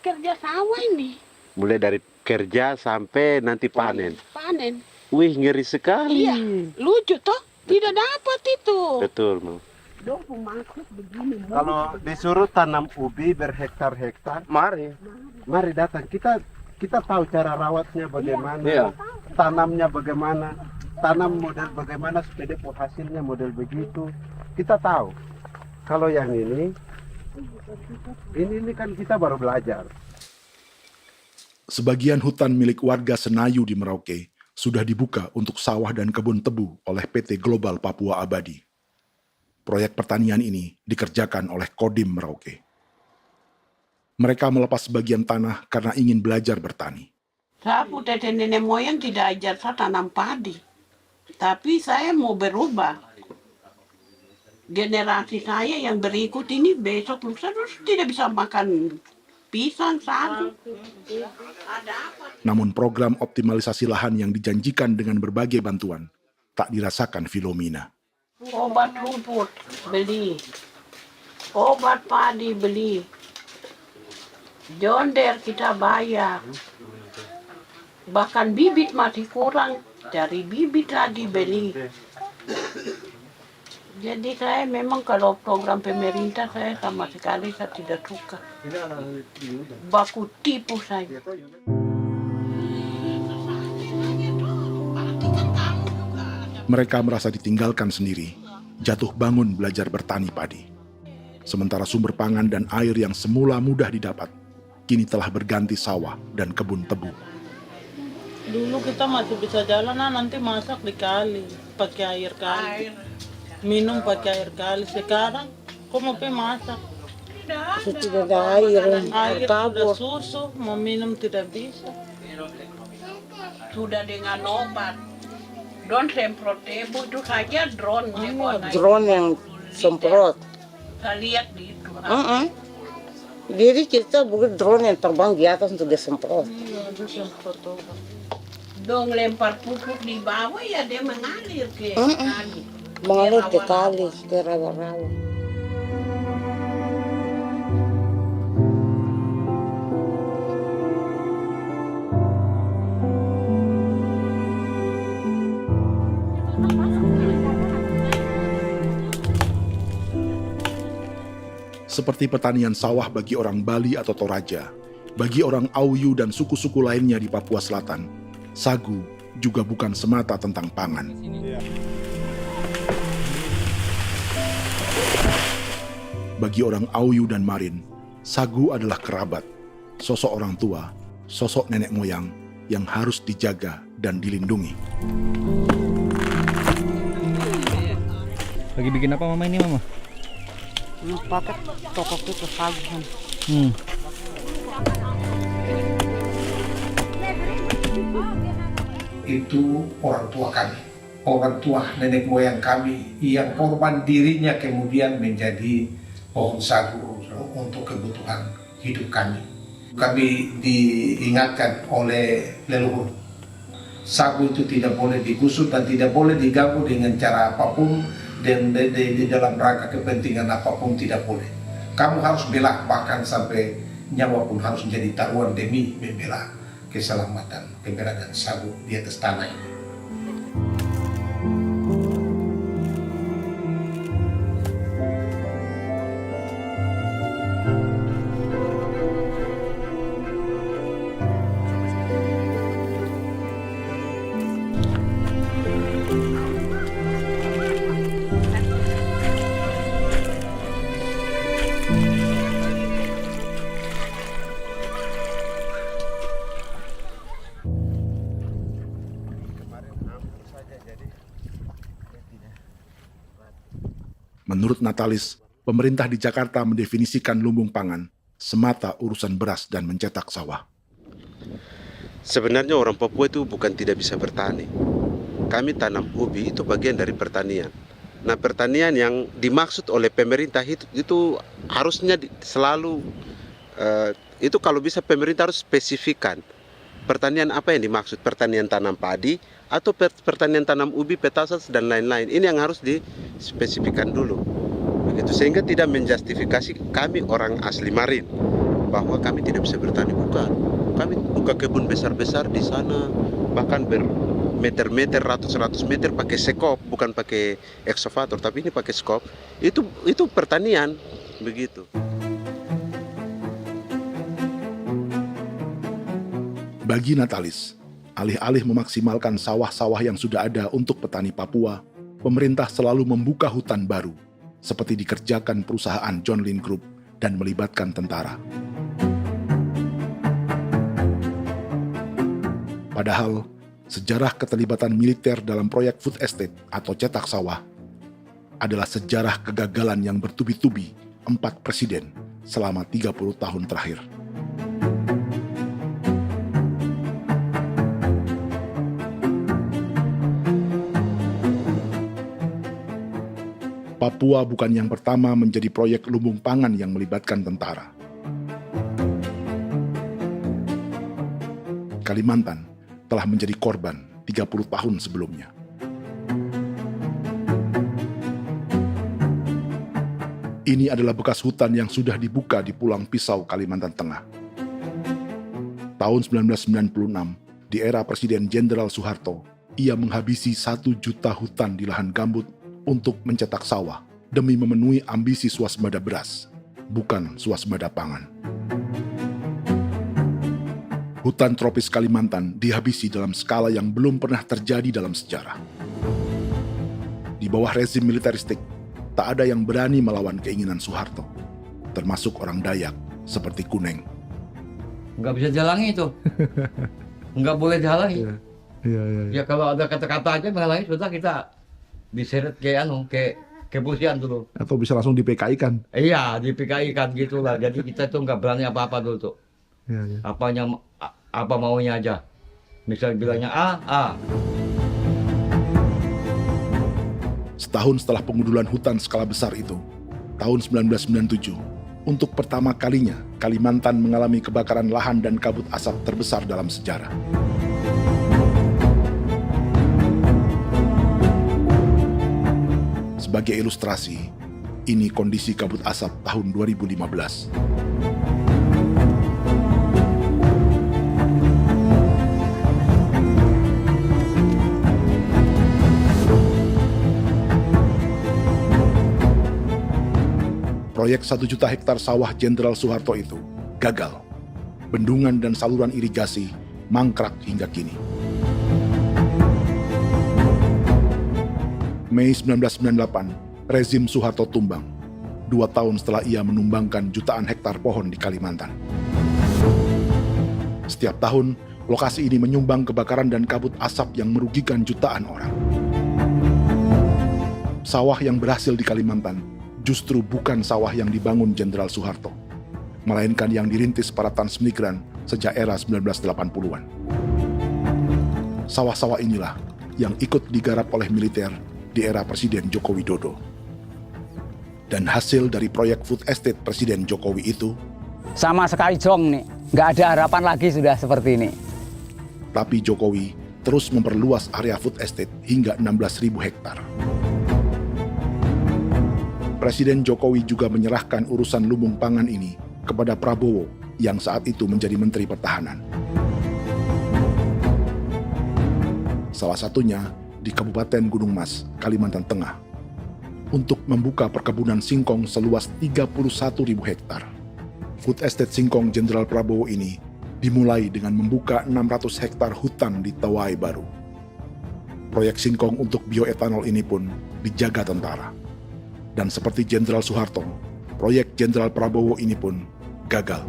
kerja sawah ini. Mulai dari kerja sampai nanti panen. Panen. Wih, ngeri sekali. Iya, lucu toh? Tidak dapat itu. Betul, Mam. Kalau disuruh tanam ubi berhektar-hektar, mari datang. Kita tahu cara rawatnya bagaimana, iya. Tanamnya bagaimana, tanam model bagaimana supaya hasilnya model begitu. Kita tahu. Kalau yang ini kan kita baru belajar. Sebagian hutan milik warga Senayu di Merauke sudah dibuka untuk sawah dan kebun tebu oleh PT Global Papua Abadi. Proyek pertanian ini dikerjakan oleh Kodim Merauke. Mereka melepas sebagian tanah karena ingin belajar bertani. Saya punya nenek moyang tidak ajar saya tanam padi. Tapi saya mau berubah. Generasi saya yang berikut ini besok lusa tidak bisa makan pisang, sagu. Namun program optimalisasi lahan yang dijanjikan dengan berbagai bantuan tak dirasakan Filomina. Obat rumput beli, obat padi beli, jonder kita bayar, bahkan bibit masih kurang, cari bibit lagi beli. Jadi saya memang kalau program pemerintah saya sama sekali saya tidak suka. Baku tipu saya. Mereka merasa ditinggalkan sendiri, jatuh bangun belajar bertani padi. Sementara sumber pangan dan air yang semula mudah didapat, kini telah berganti sawah dan kebun tebu. Dulu kita masih bisa jalan, nanti masak di kali, pakai air kali. Minum pakai air kali. Sekarang, kok mau masak? Tidak ada air. Air sudah susu, mau minum tidak bisa. Sudah dengan obat. Drone semprot ibu itu saja drone. Drone yang semprot. Saya lihat di itu. Jadi kita bukan drone yang terbang di atas untuk disemprot. Iya, dia semprot tuh. Dong lempar pupuk di bawah ya dia mengalir ke kali. Mengalir ke kali, ke rawa-rawa. Seperti pertanian sawah bagi orang Bali atau Toraja, bagi orang Auyu dan suku-suku lainnya di Papua Selatan, sagu juga bukan semata tentang pangan. Bagi orang Auyu dan Marin, sagu adalah kerabat, sosok orang tua, sosok nenek moyang yang harus dijaga dan dilindungi. Lagi bikin apa mama ini mama? Pakai tokok itu sagu. Itu orang tua kami, orang tua nenek moyang kami yang korban dirinya kemudian menjadi pohon sagu untuk kebutuhan hidup kami. Kami diingatkan oleh leluhur, sagu itu tidak boleh digusur dan tidak boleh diganggu dengan cara apapun, dan di dalam rangka kepentingan apapun tidak boleh. Kamu harus bela, bahkan sampai nyawa pun harus menjadi taruhan demi membela keselamatan keberadaan sagu di atas tanah ini. Menurut Natalis, pemerintah di Jakarta mendefinisikan lumbung pangan semata urusan beras dan mencetak sawah. Sebenarnya orang Papua itu bukan tidak bisa bertani. Kami tanam ubi itu bagian dari pertanian. Nah, pertanian yang dimaksud oleh pemerintah itu harusnya selalu itu kalau bisa pemerintah harus spesifikkan pertanian apa yang dimaksud, pertanian tanam padi atau pertanian tanam ubi, petasan dan lain-lain. Ini yang harus dispesifikkan dulu. Begitu, sehingga tidak menjustifikasi kami orang asli Marin bahwa kami tidak bisa bertani, bukan. Kami buka kebun besar-besar di sana, bahkan bermeter-meter, ratus-ratus meter pakai sekop, bukan pakai ekskavator, tapi ini pakai skop. Itu pertanian, begitu. Bagi Natalis, alih-alih memaksimalkan sawah-sawah yang sudah ada untuk petani Papua, pemerintah selalu membuka hutan baru, seperti dikerjakan perusahaan John Lynn Group dan melibatkan tentara. Padahal, sejarah keterlibatan militer dalam proyek food estate atau cetak sawah adalah sejarah kegagalan yang bertubi-tubi 4 presiden selama 30 tahun terakhir. Papua bukan yang pertama menjadi proyek lumbung pangan yang melibatkan tentara. Kalimantan telah menjadi korban 30 tahun sebelumnya. Ini adalah bekas hutan yang sudah dibuka di Pulang Pisau, Kalimantan Tengah. Tahun 1996, di era Presiden Jenderal Soeharto, ia menghabisi 1 juta hutan di lahan gambut untuk mencetak sawah demi memenuhi ambisi swasembada beras, bukan swasembada pangan. Hutan tropis Kalimantan dihabisi dalam skala yang belum pernah terjadi dalam sejarah. Di bawah rezim militeristik, tak ada yang berani melawan keinginan Soeharto, termasuk orang Dayak seperti Kuneng. Nggak bisa dihalangi itu. Nggak boleh dihalangi. Ya kalau ada kata-kata aja menghalangi, sudah kita diseret ke kepolisian dulu. Atau bisa langsung di PKI-kan. Iya, di PKI-kan gitulah. Jadi kita tuh nggak berani apa-apa dulu tuh. Ya. Apa maunya aja. Misal bilangnya A. Setahun setelah pengundulan hutan skala besar itu, tahun 1997, untuk pertama kalinya Kalimantan mengalami kebakaran lahan dan kabut asap terbesar dalam sejarah. Sebagai ilustrasi, ini kondisi kabut asap tahun 2015. Proyek 1 juta hektar sawah Jenderal Soeharto itu gagal. Bendungan dan saluran irigasi mangkrak hingga kini. Mei 1998, rezim Soeharto tumbang, 2 tahun setelah ia menumbangkan jutaan hektar pohon di Kalimantan. Setiap tahun, lokasi ini menyumbang kebakaran dan kabut asap yang merugikan jutaan orang. Sawah yang berhasil di Kalimantan justru bukan sawah yang dibangun Jenderal Soeharto, melainkan yang dirintis para transmigran sejak era 1980-an. Sawah-sawah inilah yang ikut digarap oleh militer di era Presiden Joko Widodo. Dan hasil dari proyek food estate Presiden Jokowi itu sama sekali jong nih, nggak ada harapan lagi sudah seperti ini. Tapi Jokowi terus memperluas area food estate hingga 16.000 hektar. Presiden Jokowi juga menyerahkan urusan lumbung pangan ini kepada Prabowo yang saat itu menjadi Menteri Pertahanan. Salah satunya di Kabupaten Gunung Mas, Kalimantan Tengah, untuk membuka perkebunan singkong seluas 31.000 hektar. Food Estate Singkong Jenderal Prabowo ini dimulai dengan membuka 600 hektar hutan di Tawai Baru. Proyek singkong untuk bioetanol ini pun dijaga tentara. Dan seperti Jenderal Soeharto, proyek Jenderal Prabowo ini pun gagal.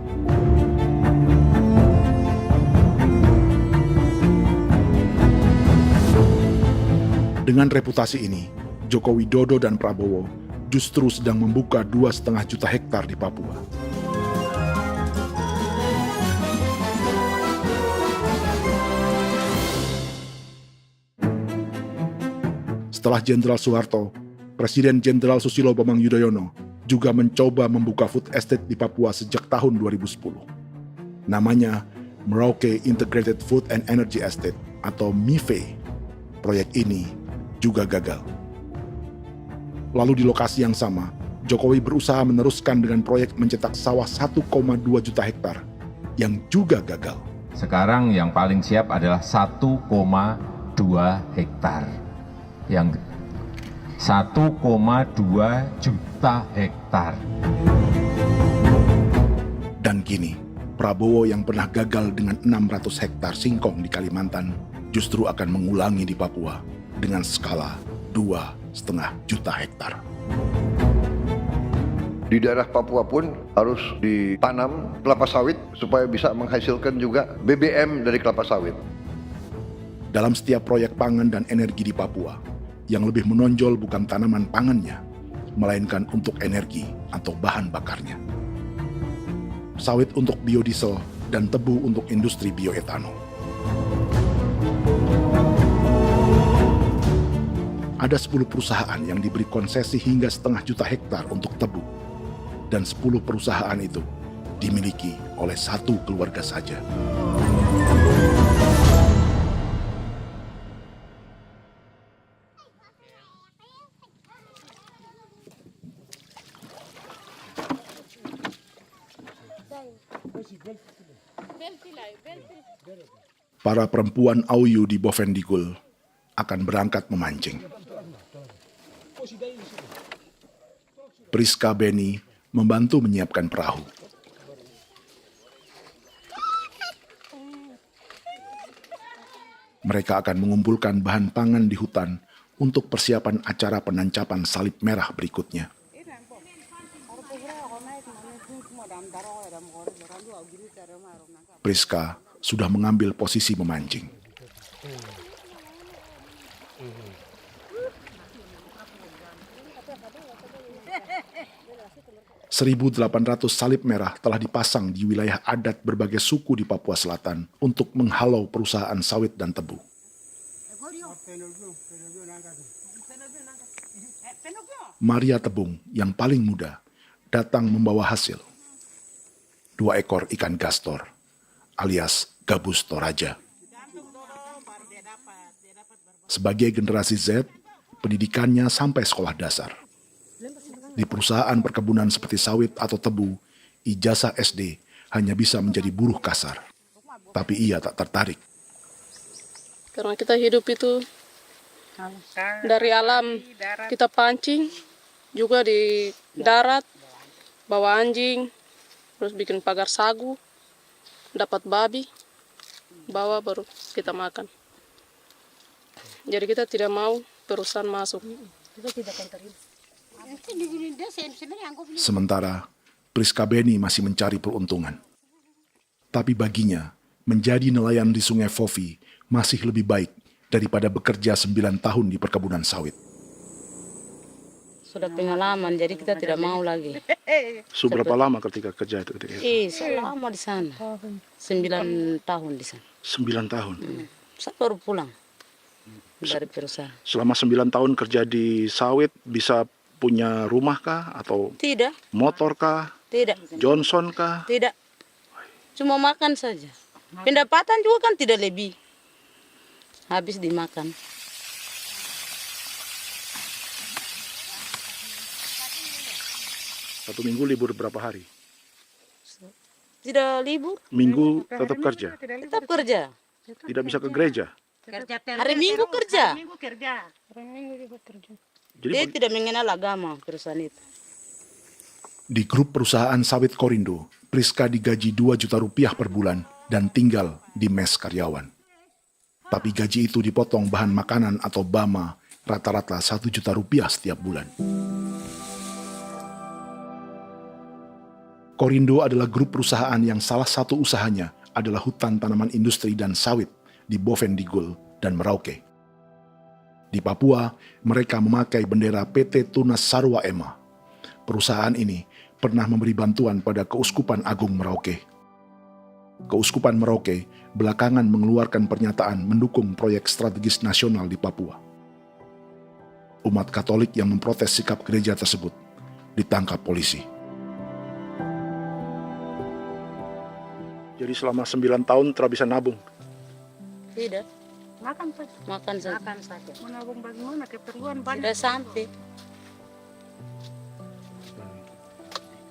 Dengan reputasi ini, Joko Widodo dan Prabowo justru sedang membuka 2,5 juta hektar di Papua. Setelah Jenderal Soeharto, Presiden Jenderal Susilo Bambang Yudhoyono juga mencoba membuka food estate di Papua sejak tahun 2010. Namanya Merauke Integrated Food and Energy Estate atau MIFE. Proyek ini juga gagal. Lalu di lokasi yang sama, Jokowi berusaha meneruskan dengan proyek mencetak sawah 1,2 juta hektar yang juga gagal. Sekarang yang paling siap adalah 1,2 hektar. Yang 1,2 juta hektar. Dan kini, Prabowo yang pernah gagal dengan 600 hektar singkong di Kalimantan justru akan mengulangi di Papua dengan skala 2,5 juta hektar. Di daerah Papua pun harus ditanam kelapa sawit supaya bisa menghasilkan juga BBM dari kelapa sawit. Dalam setiap proyek pangan dan energi di Papua, yang lebih menonjol bukan tanaman pangannya, melainkan untuk energi atau bahan bakarnya. Sawit untuk biodiesel dan tebu untuk industri bioetanol. Ada 10 perusahaan yang diberi konsesi hingga 0,5 juta hektar untuk tebu. Dan 10 perusahaan itu dimiliki oleh 1 keluarga saja. Para perempuan Auyu di Bovendigul akan berangkat memancing. Priska Beni membantu menyiapkan perahu. Mereka akan mengumpulkan bahan pangan di hutan untuk persiapan acara penancapan salib merah berikutnya. Priska sudah mengambil posisi memancing. 1.800 salib merah telah dipasang di wilayah adat berbagai suku di Papua Selatan untuk menghalau perusahaan sawit dan tebu. Maria Tebung yang paling muda datang membawa hasil. 2 ekor ikan gastor alias gabus toraja. Sebagai generasi Z, pendidikannya sampai sekolah dasar. Di perusahaan perkebunan seperti sawit atau tebu, ijazah SD hanya bisa menjadi buruh kasar. Tapi ia tak tertarik. Karena kita hidup itu dari alam, kita pancing, juga di darat, bawa anjing, terus bikin pagar sagu, dapat babi, bawa baru kita makan. Jadi kita tidak mau perusahaan masuk. Sementara Priska Beni masih mencari peruntungan. Tapi baginya, menjadi nelayan di Sungai Fofi masih lebih baik daripada bekerja 9 tahun di perkebunan sawit. Sudah pengalaman, jadi kita tidak mau lagi. Seberapa lama ketika kerja itu? Selama di sana. 9 tahun di sana. 9 tahun? Saya baru pulang dari perusahaan. Selama 9 tahun kerja di sawit, bisa punya rumah kah? Atau Tidak. motor kah? Tidak. Johnson kah? Tidak. Cuma makan saja. Pendapatan juga kan tidak lebih. Habis dimakan. Satu minggu libur berapa hari? Tidak libur. Minggu tetap kerja? Tetap kerja. Tidak bisa ke gereja? Hari Minggu kerja. Jadi Dia tidak mengenal agama perusahaan itu. di grup perusahaan sawit Korindo, Priska digaji 2 juta rupiah per bulan dan tinggal di mes karyawan. Tapi gaji itu dipotong bahan makanan atau BAMA rata-rata 1 juta rupiah setiap bulan. Korindo adalah grup perusahaan yang salah satu usahanya adalah hutan tanaman industri dan sawit di Bovendigul dan Merauke. Di Papua, mereka memakai bendera PT Tunas Sarwa Ema. Perusahaan ini pernah memberi bantuan pada Keuskupan Agung Merauke. Keuskupan Merauke belakangan mengeluarkan pernyataan mendukung proyek strategis nasional di Papua. Umat Katolik yang memprotes sikap gereja tersebut ditangkap polisi. Jadi selama 9 tahun tidak bisa nabung? Tidak. Makan saja. Makan saja. Makan saja. Menabung bagaimana? Keperluan banyak. Sudah sampai.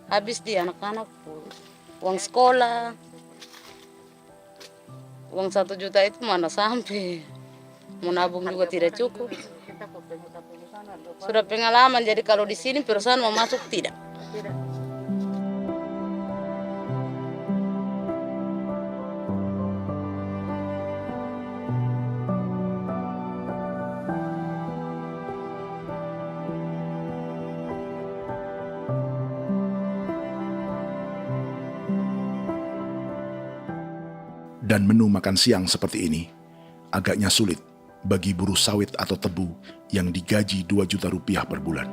Habis di anak-anak uang sekolah. Uang 1 juta itu mana sampai. Mau nabung juga tidak cukup. Sudah pengalaman, jadi kalau di sini perusahaan mau masuk tidak. Dan menu makan siang seperti ini agaknya sulit bagi buruh sawit atau tebu yang digaji 2 juta rupiah per bulan.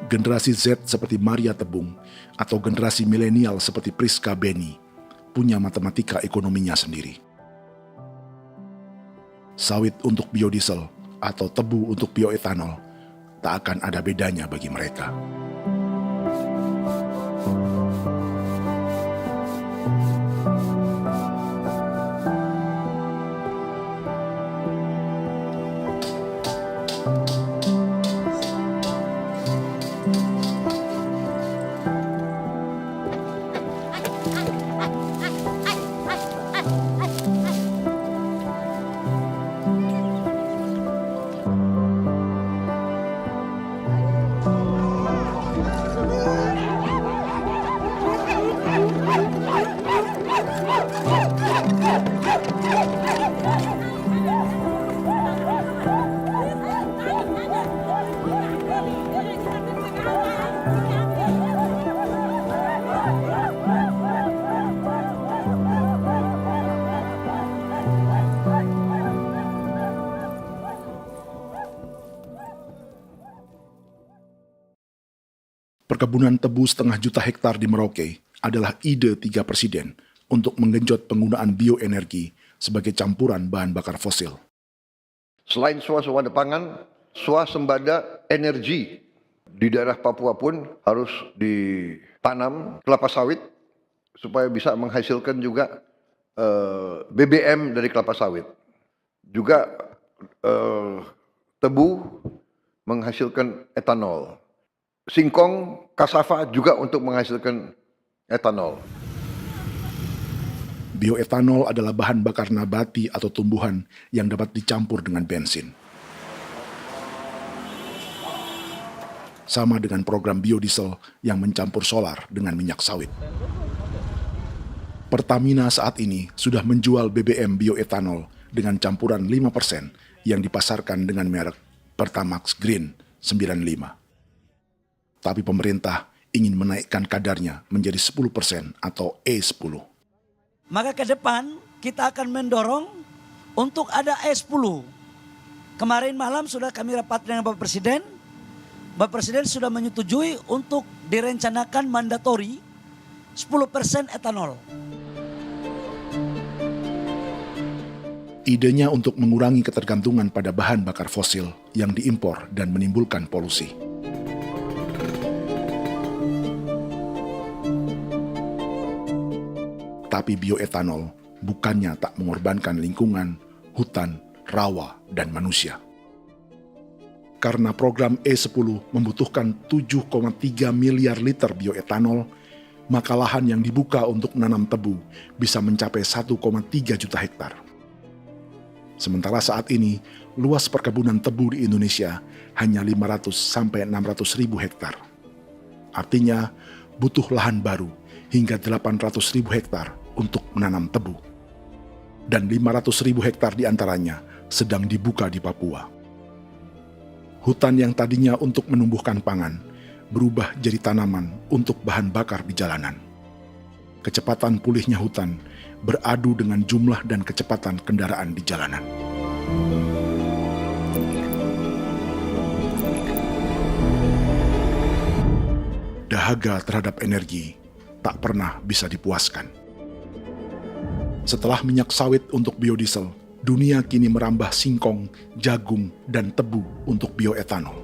Generasi Z seperti Maria Tebung atau generasi milenial seperti Priska Beni punya matematika ekonominya sendiri. Sawit untuk biodiesel atau tebu untuk bioetanol tak akan ada bedanya bagi mereka. Perkebunan tebu 1,5 juta hektar di Merauke adalah ide 3 presiden untuk menggenjot penggunaan bioenergi sebagai campuran bahan bakar fosil. Selain swasembada pangan, swasembada energi. Di daerah Papua pun harus ditanam kelapa sawit supaya bisa menghasilkan juga BBM dari kelapa sawit. Juga tebu menghasilkan etanol. Singkong, kasava juga untuk menghasilkan etanol. Bioetanol adalah bahan bakar nabati atau tumbuhan yang dapat dicampur dengan bensin. Sama dengan program biodiesel yang mencampur solar dengan minyak sawit. Pertamina saat ini sudah menjual BBM bioetanol dengan campuran 5% yang dipasarkan dengan merek Pertamax Green 95. Tapi pemerintah ingin menaikkan kadarnya menjadi 10% atau E10. Maka ke depan kita akan mendorong untuk ada E10. Kemarin malam sudah kami rapat dengan Bapak Presiden. Bapak Presiden sudah menyetujui untuk direncanakan mandatori 10% etanol. Idenya untuk mengurangi ketergantungan pada bahan bakar fosil yang diimpor dan menimbulkan polusi. Tapi bioetanol bukannya tak mengorbankan lingkungan, hutan, rawa, dan manusia. Karena program E10 membutuhkan 7,3 miliar liter bioetanol, maka lahan yang dibuka untuk menanam tebu bisa mencapai 1,3 juta hektar. Sementara saat ini, luas perkebunan tebu di Indonesia hanya 500 sampai 600 ribu hektar. Artinya, butuh lahan baru hingga 800 ribu hektar untuk menanam tebu. Dan 500 ribu hektar diantaranya sedang dibuka di Papua. Hutan yang tadinya untuk menumbuhkan pangan berubah jadi tanaman untuk bahan bakar di jalanan. Kecepatan pulihnya hutan beradu dengan jumlah dan kecepatan kendaraan di jalanan. Dahaga terhadap energi tak pernah bisa dipuaskan. Setelah minyak sawit untuk biodiesel, dunia kini merambah singkong, jagung, dan tebu untuk bioetanol.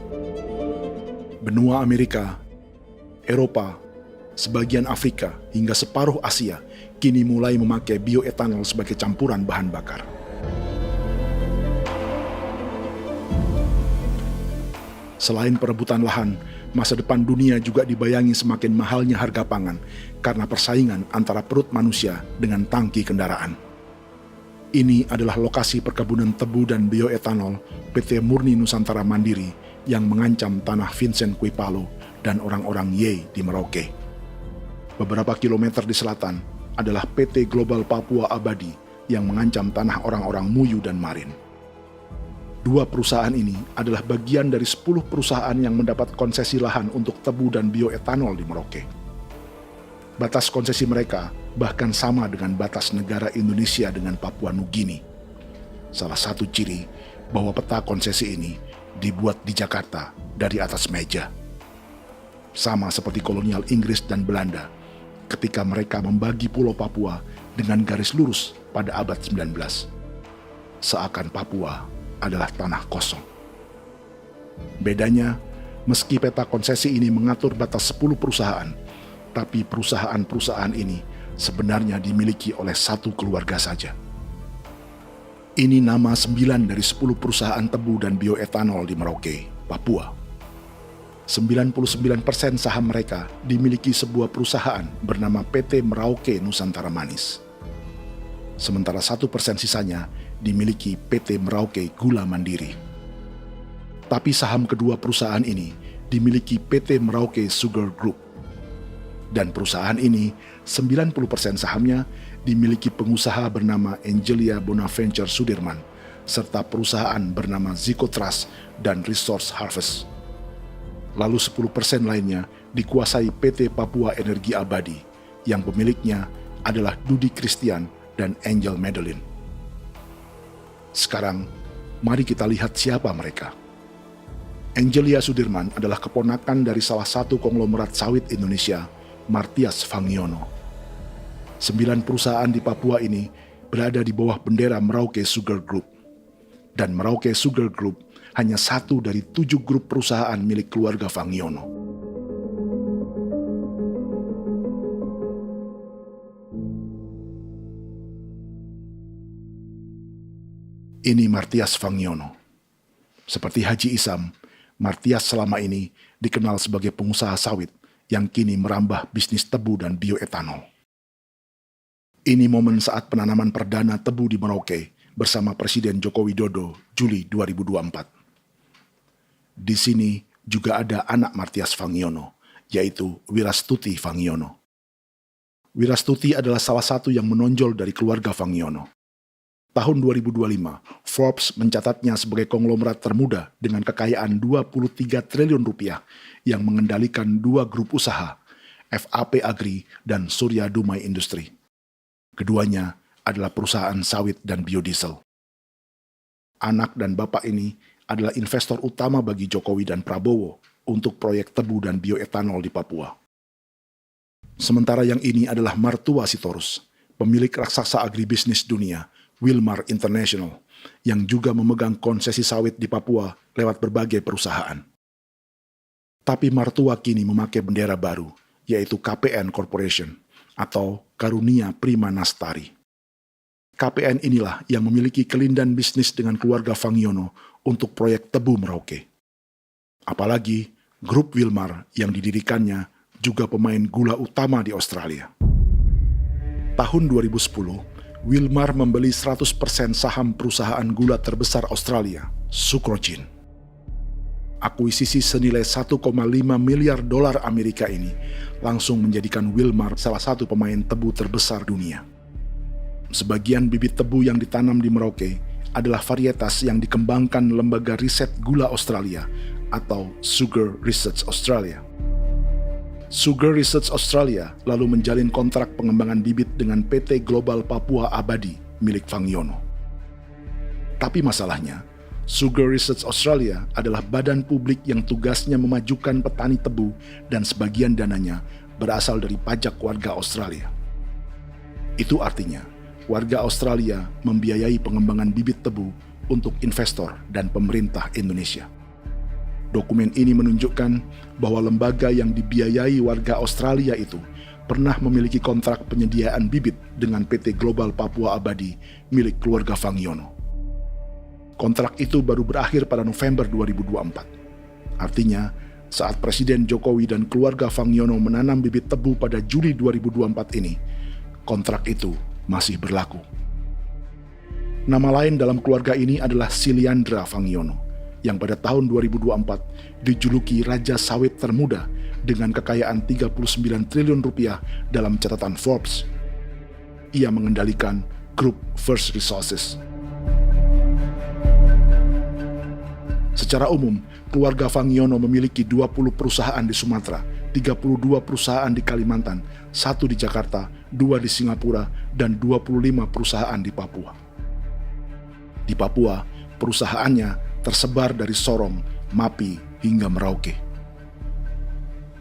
Benua Amerika, Eropa, sebagian Afrika, hingga separuh Asia kini mulai memakai bioetanol sebagai campuran bahan bakar. Selain perebutan lahan, masa depan dunia juga dibayangi semakin mahalnya harga pangan karena persaingan antara perut manusia dengan tangki kendaraan. Ini adalah lokasi perkebunan tebu dan bioetanol PT Murni Nusantara Mandiri yang mengancam tanah Vincent Quipalo dan orang-orang Ye di Merauke. Beberapa kilometer di selatan adalah PT Global Papua Abadi yang mengancam tanah orang-orang Muyu dan Marin. Dua perusahaan ini adalah bagian dari 10 perusahaan yang mendapat konsesi lahan untuk tebu dan bioetanol di Merauke. Batas konsesi mereka bahkan sama dengan batas negara Indonesia dengan Papua Nugini. Salah satu ciri bahwa peta konsesi ini dibuat di Jakarta dari atas meja. Sama seperti kolonial Inggris dan Belanda ketika mereka membagi Pulau Papua dengan garis lurus pada abad 19. Seakan Papua adalah tanah kosong. Bedanya, meski peta konsesi ini mengatur batas 10 perusahaan, tapi perusahaan-perusahaan ini sebenarnya dimiliki oleh satu keluarga saja. Ini nama 9 dari 10 perusahaan tebu dan bioetanol di Merauke, Papua. 99% saham mereka dimiliki sebuah perusahaan bernama PT Merauke Nusantara Manis. Sementara 1% sisanya dimiliki PT Merauke Gula Mandiri. Tapi saham kedua perusahaan ini dimiliki PT Merauke Sugar Group. Dan perusahaan ini, 90% sahamnya dimiliki pengusaha bernama Angelia Bonaventure Sudirman, serta perusahaan bernama Zico Trust dan Resource Harvest. Lalu 10% lainnya dikuasai PT Papua Energi Abadi, yang pemiliknya adalah Dudi Christian dan Angel Madeline. Sekarang, mari kita lihat siapa mereka. Angelia Sudirman adalah keponakan dari salah satu konglomerat sawit Indonesia, Martias Fangiono. 9 perusahaan di Papua ini berada di bawah bendera Merauke Sugar Group. Dan Merauke Sugar Group hanya satu dari 7 grup perusahaan milik keluarga Fangiono. Ini Martias Fangiono. Seperti Haji Isam, Martias selama ini dikenal sebagai pengusaha sawit yang kini merambah bisnis tebu dan bioetanol. Ini momen saat penanaman perdana tebu di Merauke bersama Presiden Joko Widodo Juli 2024. Di sini juga ada anak Martias Fangiono, yaitu Wirastuti Fangiono. Wirastuti adalah salah satu yang menonjol dari keluarga Fangiono. Tahun 2025, Forbes mencatatnya sebagai konglomerat termuda dengan kekayaan 23 triliun rupiah yang mengendalikan 2 grup usaha, FAP Agri dan Surya Dumai Industri. Keduanya adalah perusahaan sawit dan biodiesel. Anak dan bapak ini adalah investor utama bagi Jokowi dan Prabowo untuk proyek tebu dan bioetanol di Papua. Sementara yang ini adalah Martua Sitorus, pemilik raksasa agribisnis dunia, Wilmar International, yang juga memegang konsesi sawit di Papua lewat berbagai perusahaan. Tapi Martua kini memakai bendera baru, yaitu KPN Corporation atau Karunia Prima Nastari. KPN inilah yang memiliki kelindan bisnis dengan keluarga Fangiono untuk proyek tebu Merauke. Apalagi grup Wilmar yang didirikannya juga pemain gula utama di Australia. Tahun 2010, Wilmar membeli 100% saham perusahaan gula terbesar Australia, Sucrogin. Akuisisi senilai 1,5 miliar dolar Amerika ini langsung menjadikan Wilmar salah satu pemain tebu terbesar dunia. Sebagian bibit tebu yang ditanam di Merauke adalah varietas yang dikembangkan Lembaga Riset Gula Australia atau Sugar Research Australia. Sugar Research Australia lalu menjalin kontrak pengembangan bibit dengan PT Global Papua Abadi milik Fangiono. Tapi masalahnya, Sugar Research Australia adalah badan publik yang tugasnya memajukan petani tebu dan sebagian dananya berasal dari pajak warga Australia. Itu artinya, warga Australia membiayai pengembangan bibit tebu untuk investor dan pemerintah Indonesia. Dokumen ini menunjukkan bahwa lembaga yang dibiayai warga Australia itu pernah memiliki kontrak penyediaan bibit dengan PT Global Papua Abadi milik keluarga Fangiono. Kontrak itu baru berakhir pada November 2024. Artinya, saat Presiden Jokowi dan keluarga Fangiono menanam bibit tebu pada Juli 2024 ini, kontrak itu masih berlaku. Nama lain dalam keluarga ini adalah Siliandra Fangiono, yang pada tahun 2024 dijuluki Raja Sawit Termuda dengan kekayaan 39 triliun rupiah dalam catatan Forbes. Ia mengendalikan grup First Resources. Secara umum, keluarga Fangiono memiliki 20 perusahaan di Sumatera, 32 perusahaan di Kalimantan, 1 di Jakarta, 2 di Singapura, dan 25 perusahaan di Papua. Di Papua, perusahaannya tersebar dari Sorong, Mapi, hingga Merauke.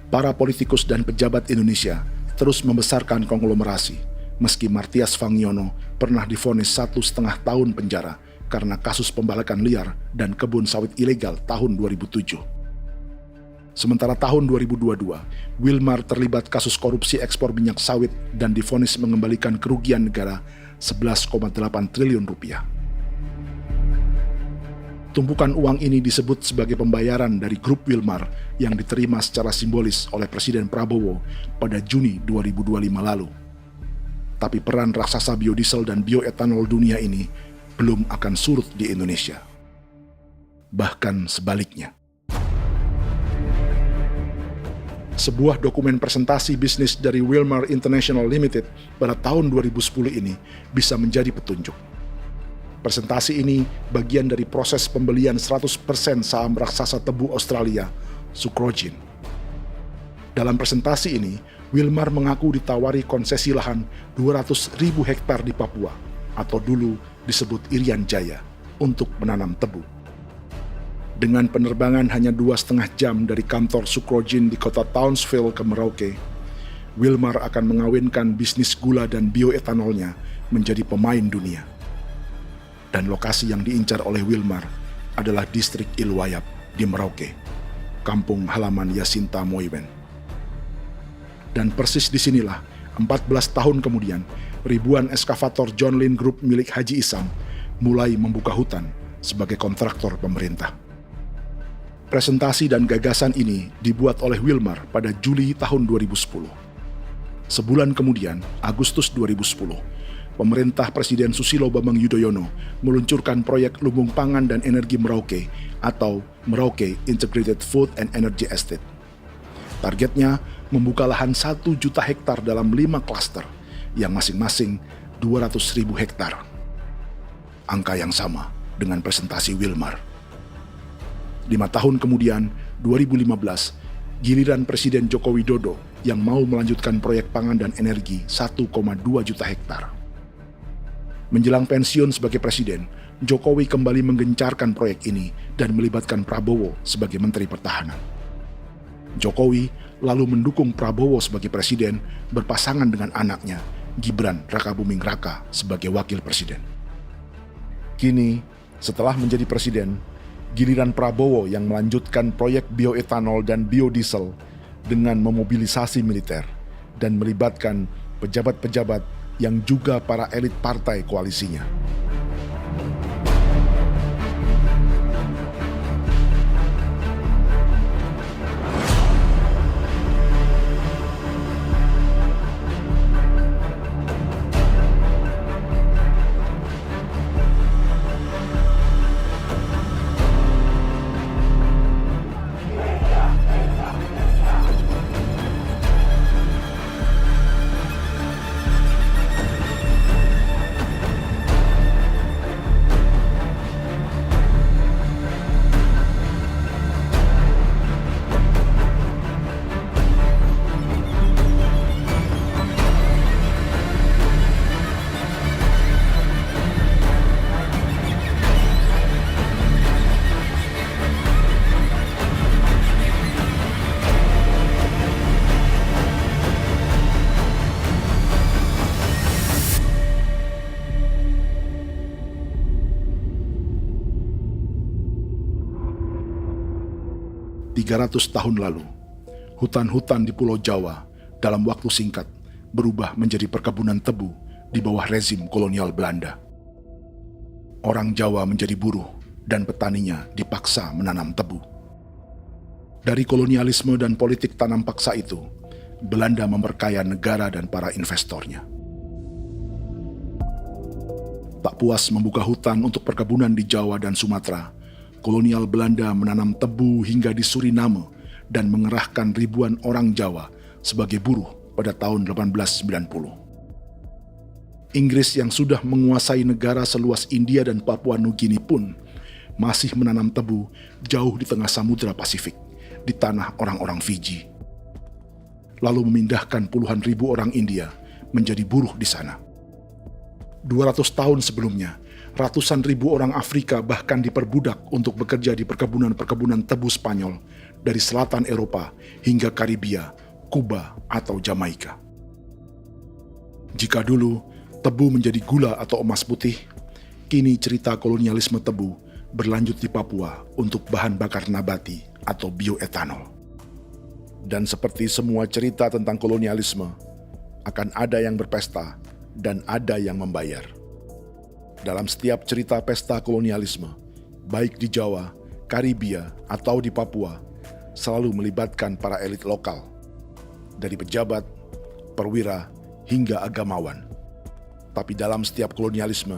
Para politikus dan pejabat Indonesia terus membesarkan konglomerasi, meski Martias Fangiono pernah divonis 1,5 tahun penjara karena kasus pembalakan liar dan kebun sawit ilegal tahun 2007. Sementara tahun 2022, Wilmar terlibat kasus korupsi ekspor minyak sawit dan divonis mengembalikan kerugian negara 11,8 triliun rupiah. Tumpukan uang ini disebut sebagai pembayaran dari grup Wilmar yang diterima secara simbolis oleh Presiden Prabowo pada Juni 2025 lalu. Tapi peran raksasa biodiesel dan bioetanol dunia ini belum akan surut di Indonesia. Bahkan sebaliknya. Sebuah dokumen presentasi bisnis dari Wilmar International Limited pada tahun 2010 ini bisa menjadi petunjuk. Presentasi ini bagian dari proses pembelian 100% saham raksasa tebu Australia, Sucrogin. Dalam presentasi ini, Wilmar mengaku ditawari konsesi lahan 200.000 hektar di Papua, atau dulu disebut Irian Jaya, untuk menanam tebu. Dengan penerbangan hanya 2,5 jam dari kantor Sucrogin di kota Townsville ke Merauke, Wilmar akan mengawinkan bisnis gula dan bioetanolnya menjadi pemain dunia. Dan lokasi yang diincar oleh Wilmar adalah distrik Ilwayap di Merauke, kampung halaman Yasinta Moiwen. Dan persis disinilah 14 tahun kemudian ribuan eskavator John Lynn Group milik Haji Isam mulai membuka hutan sebagai kontraktor pemerintah. Presentasi dan gagasan ini dibuat oleh Wilmar pada Juli tahun 2010. Sebulan kemudian, Agustus 2010, pemerintah Presiden Susilo Bambang Yudhoyono meluncurkan proyek Lumbung Pangan dan Energi Merauke atau Merauke Integrated Food and Energy Estate. Targetnya membuka lahan 1 juta hektar dalam 5 klaster yang masing-masing 200.000 hektar. Angka yang sama dengan presentasi Wilmar. 5 tahun kemudian, 2015, giliran Presiden Joko Widodo yang mau melanjutkan proyek pangan dan energi 1,2 juta hektar. Menjelang pensiun sebagai presiden, Jokowi kembali menggencarkan proyek ini dan melibatkan Prabowo sebagai Menteri Pertahanan. Jokowi lalu mendukung Prabowo sebagai presiden berpasangan dengan anaknya, Gibran Rakabuming Raka sebagai wakil presiden. Kini, setelah menjadi presiden, giliran Prabowo yang melanjutkan proyek bioetanol dan biodiesel dengan memobilisasi militer dan melibatkan pejabat-pejabat yang juga para elit partai koalisinya. Tahun lalu, hutan-hutan di Pulau Jawa dalam waktu singkat berubah menjadi perkebunan tebu di bawah rezim kolonial Belanda. Orang Jawa menjadi buruh dan petaninya dipaksa menanam tebu. Dari kolonialisme dan politik tanam paksa itu, Belanda memperkaya negara dan para investornya. Tak puas membuka hutan untuk perkebunan di Jawa dan Sumatera, kolonial Belanda menanam tebu hingga di Suriname dan mengerahkan ribuan orang Jawa sebagai buruh pada tahun 1890. Inggris yang sudah menguasai negara seluas India dan Papua Nugini pun masih menanam tebu jauh di tengah Samudra Pasifik, di tanah orang-orang Fiji. Lalu memindahkan puluhan ribu orang India menjadi buruh di sana. 200 tahun sebelumnya, ratusan ribu orang Afrika bahkan diperbudak untuk bekerja di perkebunan-perkebunan tebu Spanyol dari selatan Eropa hingga Karibia, Kuba, atau Jamaika. Jika dulu tebu menjadi gula atau emas putih, kini cerita kolonialisme tebu berlanjut di Papua untuk bahan bakar nabati atau bioetanol. Dan seperti semua cerita tentang kolonialisme, akan ada yang berpesta dan ada yang membayar. Dalam setiap cerita pesta kolonialisme, baik di Jawa, Karibia, atau di Papua, selalu melibatkan para elit lokal, dari pejabat, perwira, hingga agamawan. Tapi dalam setiap kolonialisme,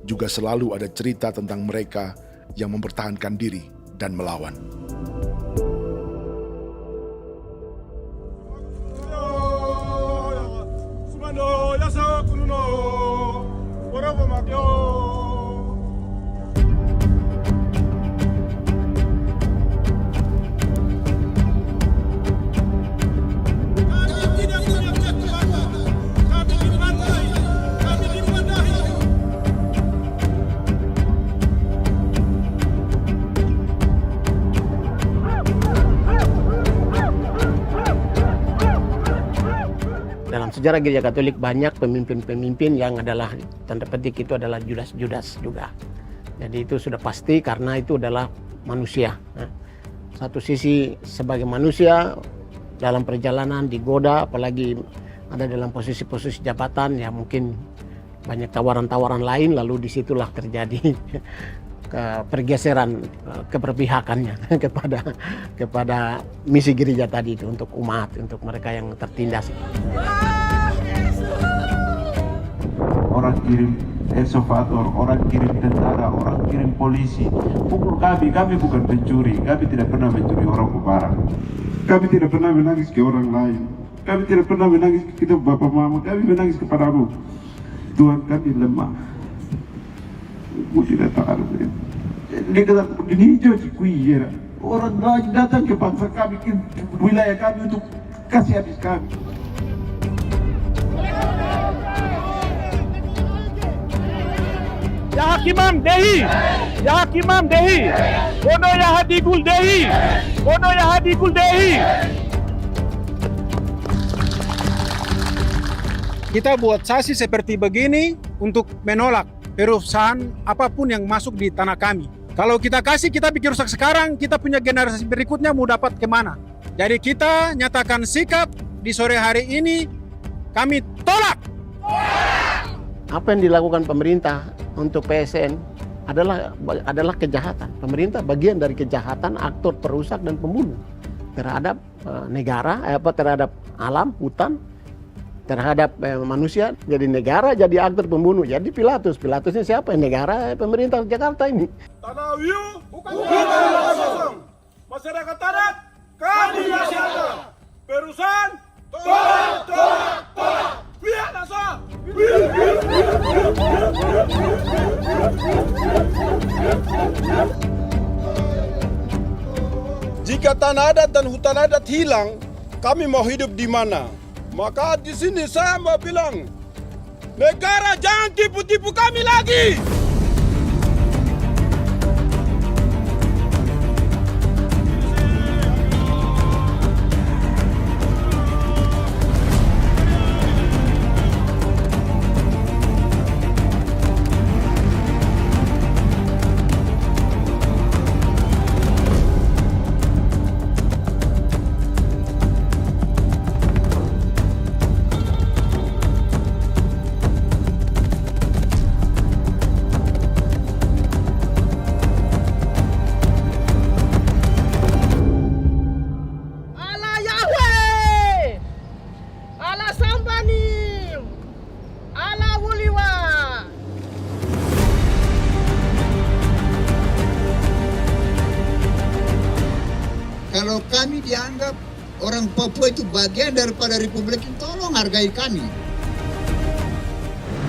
juga selalu ada cerita tentang mereka yang mempertahankan diri dan melawan. Dalam sejarah Gereja Katolik banyak pemimpin-pemimpin yang adalah tanda petik itu adalah Judas-Judas juga. Jadi itu sudah pasti karena itu adalah manusia. Satu sisi sebagai manusia dalam perjalanan digoda, apalagi ada dalam posisi-posisi jabatan, ya mungkin banyak tawaran-tawaran lain, lalu disitulah terjadi pergeseran keberpihakannya kepada misi gereja tadi itu untuk umat, untuk mereka yang tertindas. Orang kirim eksavator, orang kirim tentara, orang kirim polisi. Pukul kami bukan pencuri, kami tidak pernah mencuri orang barang. Kami tidak pernah menangis ke orang lain. Kami tidak pernah menangis ke kita bapak mama, kami menangis kepadamu. Tuhan kami lemah. Aku tidak tahu. Dia kata, ini hijau cikui. Orang lain datang ke bangsa kami, ke wilayah kami untuk kasih habis kami. Ya Hakimam Dehi, Ya Hakimam Dehi, Bono Ya Hadigul Dehi, Bono Ya Hadigul Dehi. Kita buat sasi seperti begini untuk menolak perusahaan apapun yang masuk di tanah kami. Kalau kita kasih, kita bikin rusak sekarang, kita punya generasi berikutnya mau dapat kemana. Jadi kita nyatakan sikap di sore hari ini, kami tolak. Apa yang dilakukan pemerintah untuk PSN adalah kejahatan. Pemerintah bagian dari kejahatan, aktor perusak dan pembunuh terhadap negara, terhadap alam, hutan, terhadap manusia. Jadi negara jadi aktor pembunuh. Jadi Pilatusnya siapa? Negara, pemerintah Jakarta ini. Tanah Wiu bukan tanah kosong. Masyarakat adat kami siapa? Perusahaan tolak. Biar nasa. Jika tanah adat dan hutan adat hilang, kami mau hidup di mana? Maka di sini saya mau bilang, negara jangan tipu-tipu kami lagi. Kalau kami dianggap orang Papua itu bagian daripada Republik ini, tolong hargai kami.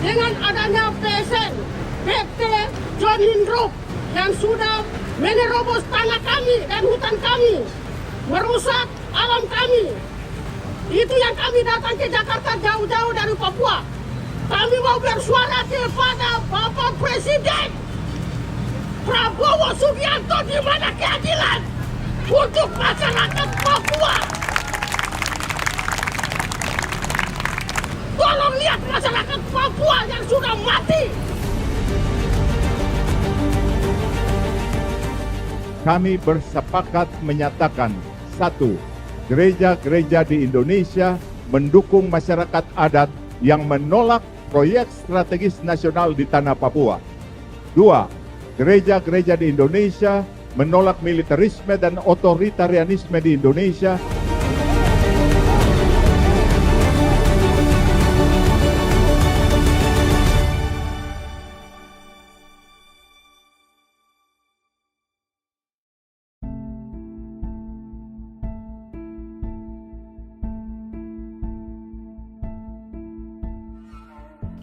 Dengan adanya PSN, PT John Hindro yang sudah menerobos tanah kami dan hutan kami, merusak alam kami. Itu yang kami datang ke Jakarta jauh-jauh dari Papua. Kami mau bersuara kepada Bapak Presiden Prabowo Subianto, di mana keadilan untuk masyarakat Papua. Tolong lihat masyarakat Papua yang sudah mati. Kami bersepakat menyatakan, 1. Gereja-gereja di Indonesia mendukung masyarakat adat yang menolak proyek strategis nasional di tanah Papua. 2. Gereja-gereja di Indonesia menolak militerisme dan otoritarianisme di Indonesia.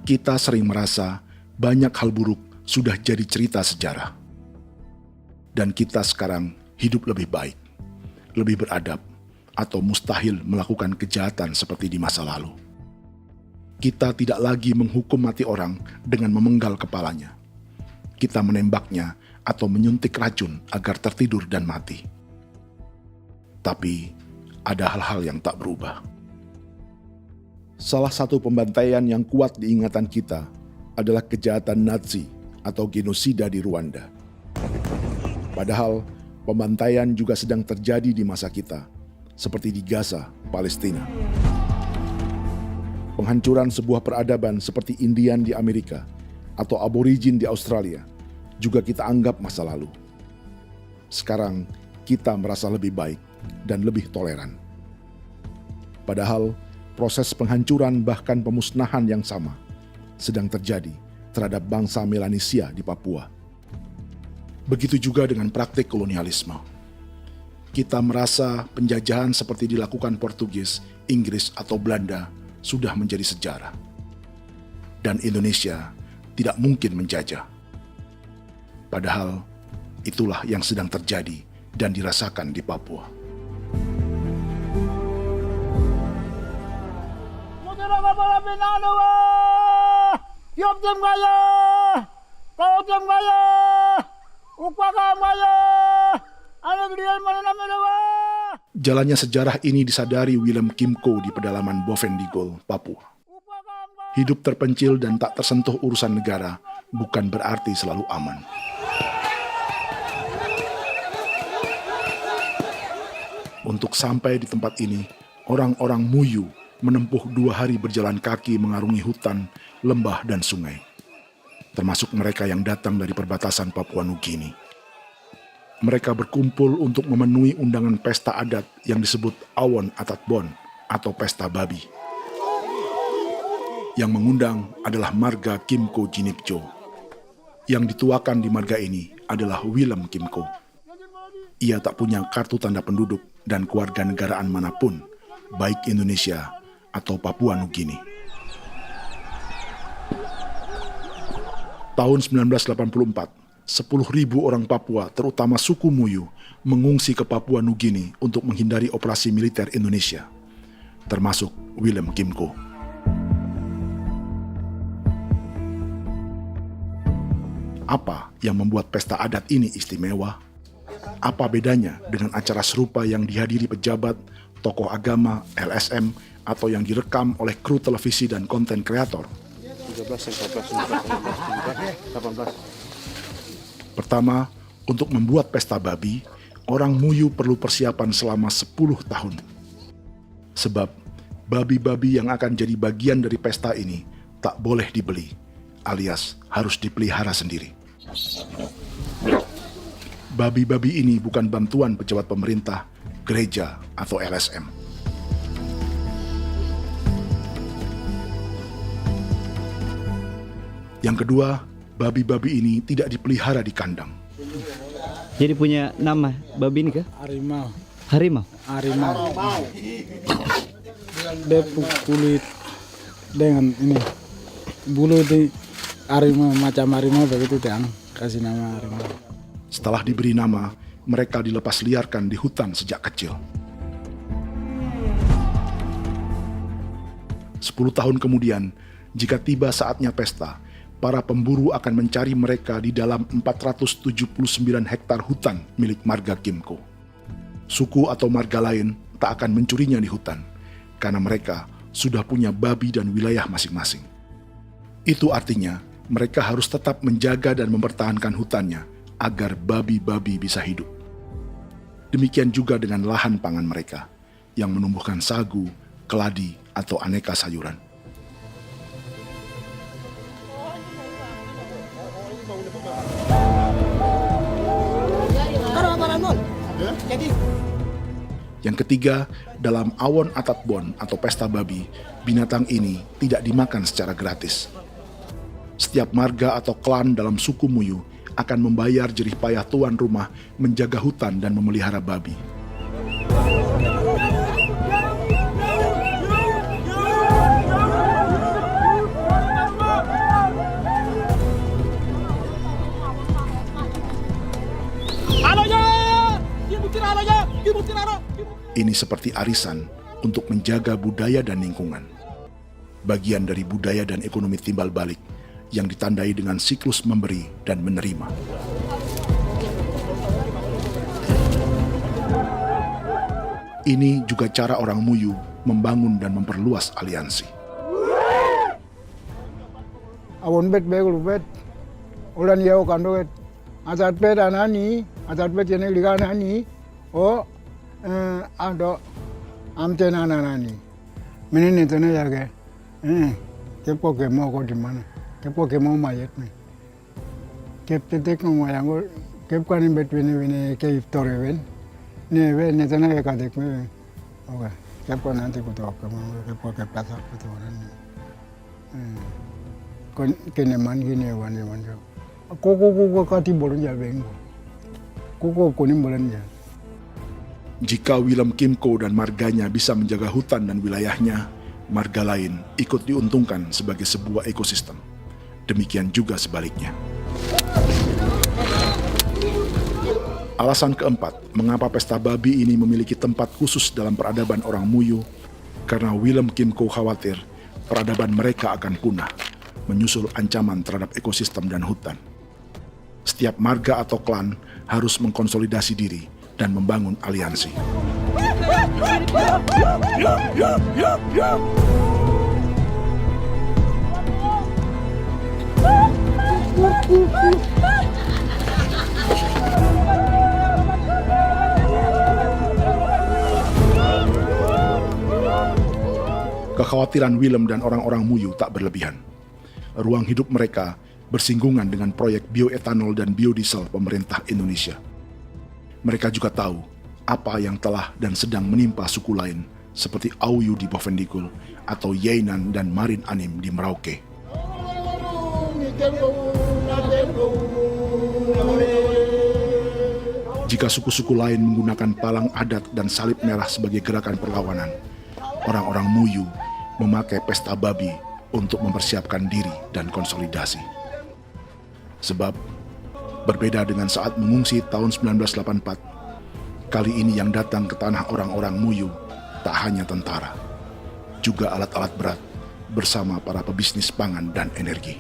Kita sering merasa banyak hal buruk sudah jadi cerita sejarah. Dan kita sekarang hidup lebih baik, lebih beradab, atau mustahil melakukan kejahatan seperti di masa lalu. Kita tidak lagi menghukum mati orang dengan memenggal kepalanya. Kita menembaknya atau menyuntik racun agar tertidur dan mati. Tapi ada hal-hal yang tak berubah. Salah satu pembantaian yang kuat di ingatan kita adalah kejahatan Nazi atau genosida di Rwanda. Padahal pembantaian juga sedang terjadi di masa kita, seperti di Gaza, Palestina. Penghancuran sebuah peradaban seperti Indian di Amerika atau aborigin di Australia juga kita anggap masa lalu. Sekarang kita merasa lebih baik dan lebih toleran. Padahal proses penghancuran bahkan pemusnahan yang sama sedang terjadi terhadap bangsa Melanesia di Papua. Begitu juga dengan praktik kolonialisme. Kita merasa penjajahan seperti dilakukan Portugis, Inggris, atau Belanda sudah menjadi sejarah. Dan Indonesia tidak mungkin menjajah. Padahal itulah yang sedang terjadi dan dirasakan di Papua. Jalannya sejarah ini disadari Willem Kimco di pedalaman Bovendigol, Papua. Hidup terpencil dan tak tersentuh urusan negara bukan berarti selalu aman. Untuk sampai di tempat ini, orang-orang Muyu menempuh 2 hari berjalan kaki mengarungi hutan, lembah, dan sungai. Termasuk mereka yang datang dari perbatasan Papua Nugini. Mereka berkumpul untuk memenuhi undangan pesta adat yang disebut Awon Atatbon atau Pesta Babi. Yang mengundang adalah marga Kimco Jinipjo. Yang dituakan di marga ini adalah Willem Kimco. Ia tak punya kartu tanda penduduk dan kewarganegaraan manapun, baik Indonesia atau Papua Nugini. Tahun 1984, 10.000 orang Papua, terutama suku Muyu, mengungsi ke Papua Nugini untuk menghindari operasi militer Indonesia, termasuk Willem Kimco. Apa yang membuat pesta adat ini istimewa? Apa bedanya dengan acara serupa yang dihadiri pejabat, tokoh agama, LSM, atau yang direkam oleh kru televisi dan konten kreator? 18. Pertama, untuk membuat pesta babi, orang Muyu perlu persiapan selama 10 tahun. Sebab, babi-babi yang akan jadi bagian dari pesta ini tak boleh dibeli, alias harus dipelihara sendiri. Babi-babi ini bukan bantuan pejabat pemerintah, gereja, atau LSM. Yang kedua, babi-babi ini tidak dipelihara di kandang. Jadi punya nama babi ini kah? Harimau. Harimau? Harimau. Dia kulit dengan ini bulu di harimau, macam harimau begitu yang kasih nama harimau. Setelah diberi nama, mereka dilepas liarkan di hutan sejak kecil. 10 tahun kemudian, jika tiba saatnya pesta, para pemburu akan mencari mereka di dalam 479 hektar hutan milik marga Kimco. Suku atau marga lain tak akan mencurinya di hutan, karena mereka sudah punya babi dan wilayah masing-masing. Itu artinya, mereka harus tetap menjaga dan mempertahankan hutannya, agar babi-babi bisa hidup. Demikian juga dengan lahan pangan mereka, yang menumbuhkan sagu, keladi, atau aneka sayuran. Yang ketiga, dalam Awon Atatbon atau pesta babi, binatang ini tidak dimakan secara gratis. Setiap marga atau klan dalam suku Muyu akan membayar jerih payah tuan rumah menjaga hutan dan memelihara babi. Ini seperti arisan untuk menjaga budaya dan lingkungan. Bagian dari budaya dan ekonomi timbal balik yang ditandai dengan siklus memberi dan menerima. Ini juga cara orang Muyu membangun dan memperluas aliansi. Awon bet begul bet ulan yau kandoet asat peda nani asat peda yang liga nani ado amte nani menene tena ya kepo ke mau kau di mana kepo ke mau mayat nih kep tetek mau yang gol kep kan in between ini ke iftore wen ne tena ya kadek me oke kep kan nanti kutu kepo ke pasar kutu nani kene man gini wane manjo koko kati bolon ya bengo koko kuning bolon ya. Jika Willem Kimco dan marganya bisa menjaga hutan dan wilayahnya, marga lain ikut diuntungkan sebagai sebuah ekosistem. Demikian juga sebaliknya. Alasan keempat, mengapa pesta babi ini memiliki tempat khusus dalam peradaban orang Muyu, karena Willem Kimco khawatir peradaban mereka akan punah, menyusul ancaman terhadap ekosistem dan hutan. Setiap marga atau klan harus mengkonsolidasi diri dan membangun aliansi. Kekhawatiran Willem dan orang-orang Muyu tak berlebihan. Ruang hidup mereka bersinggungan dengan proyek bioetanol dan biodiesel pemerintah Indonesia. Mereka juga tahu apa yang telah dan sedang menimpa suku lain seperti Auyu di Bovendigul atau Yainan dan Marin Anim di Merauke. Jika suku-suku lain menggunakan palang adat dan salib merah sebagai gerakan perlawanan, orang-orang Muyu memakai pesta babi untuk mempersiapkan diri dan konsolidasi. Sebab, berbeda dengan saat mengungsi tahun 1984, kali ini yang datang ke tanah orang-orang Muyu tak hanya tentara, juga alat-alat berat bersama para pebisnis pangan dan energi.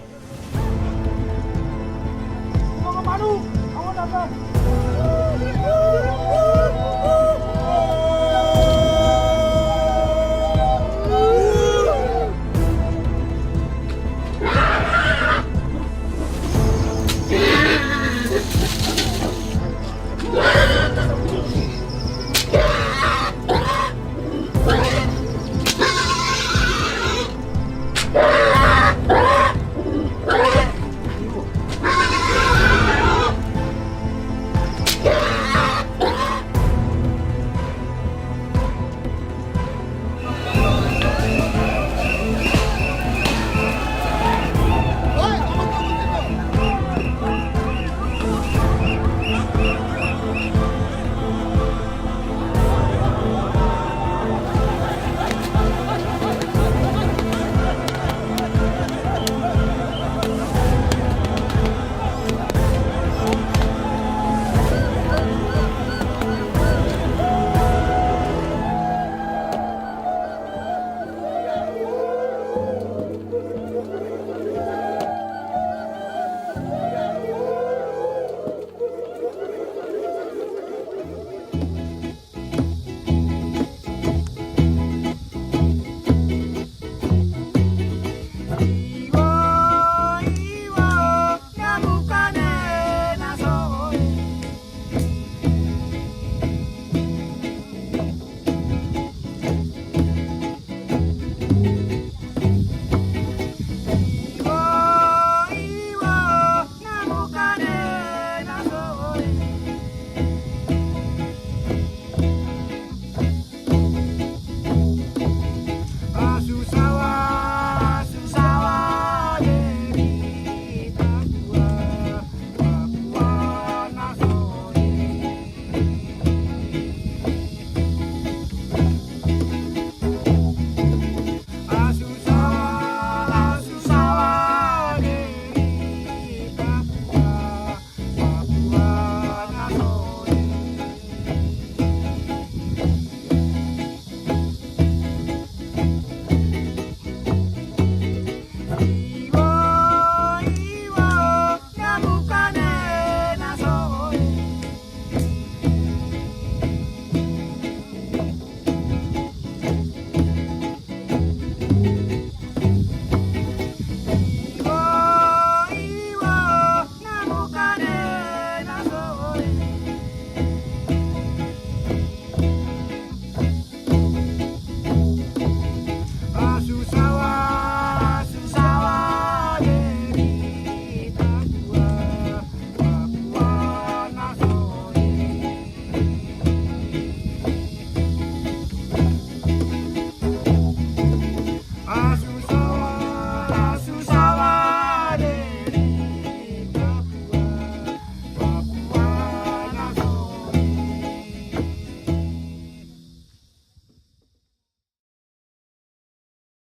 Awan datang.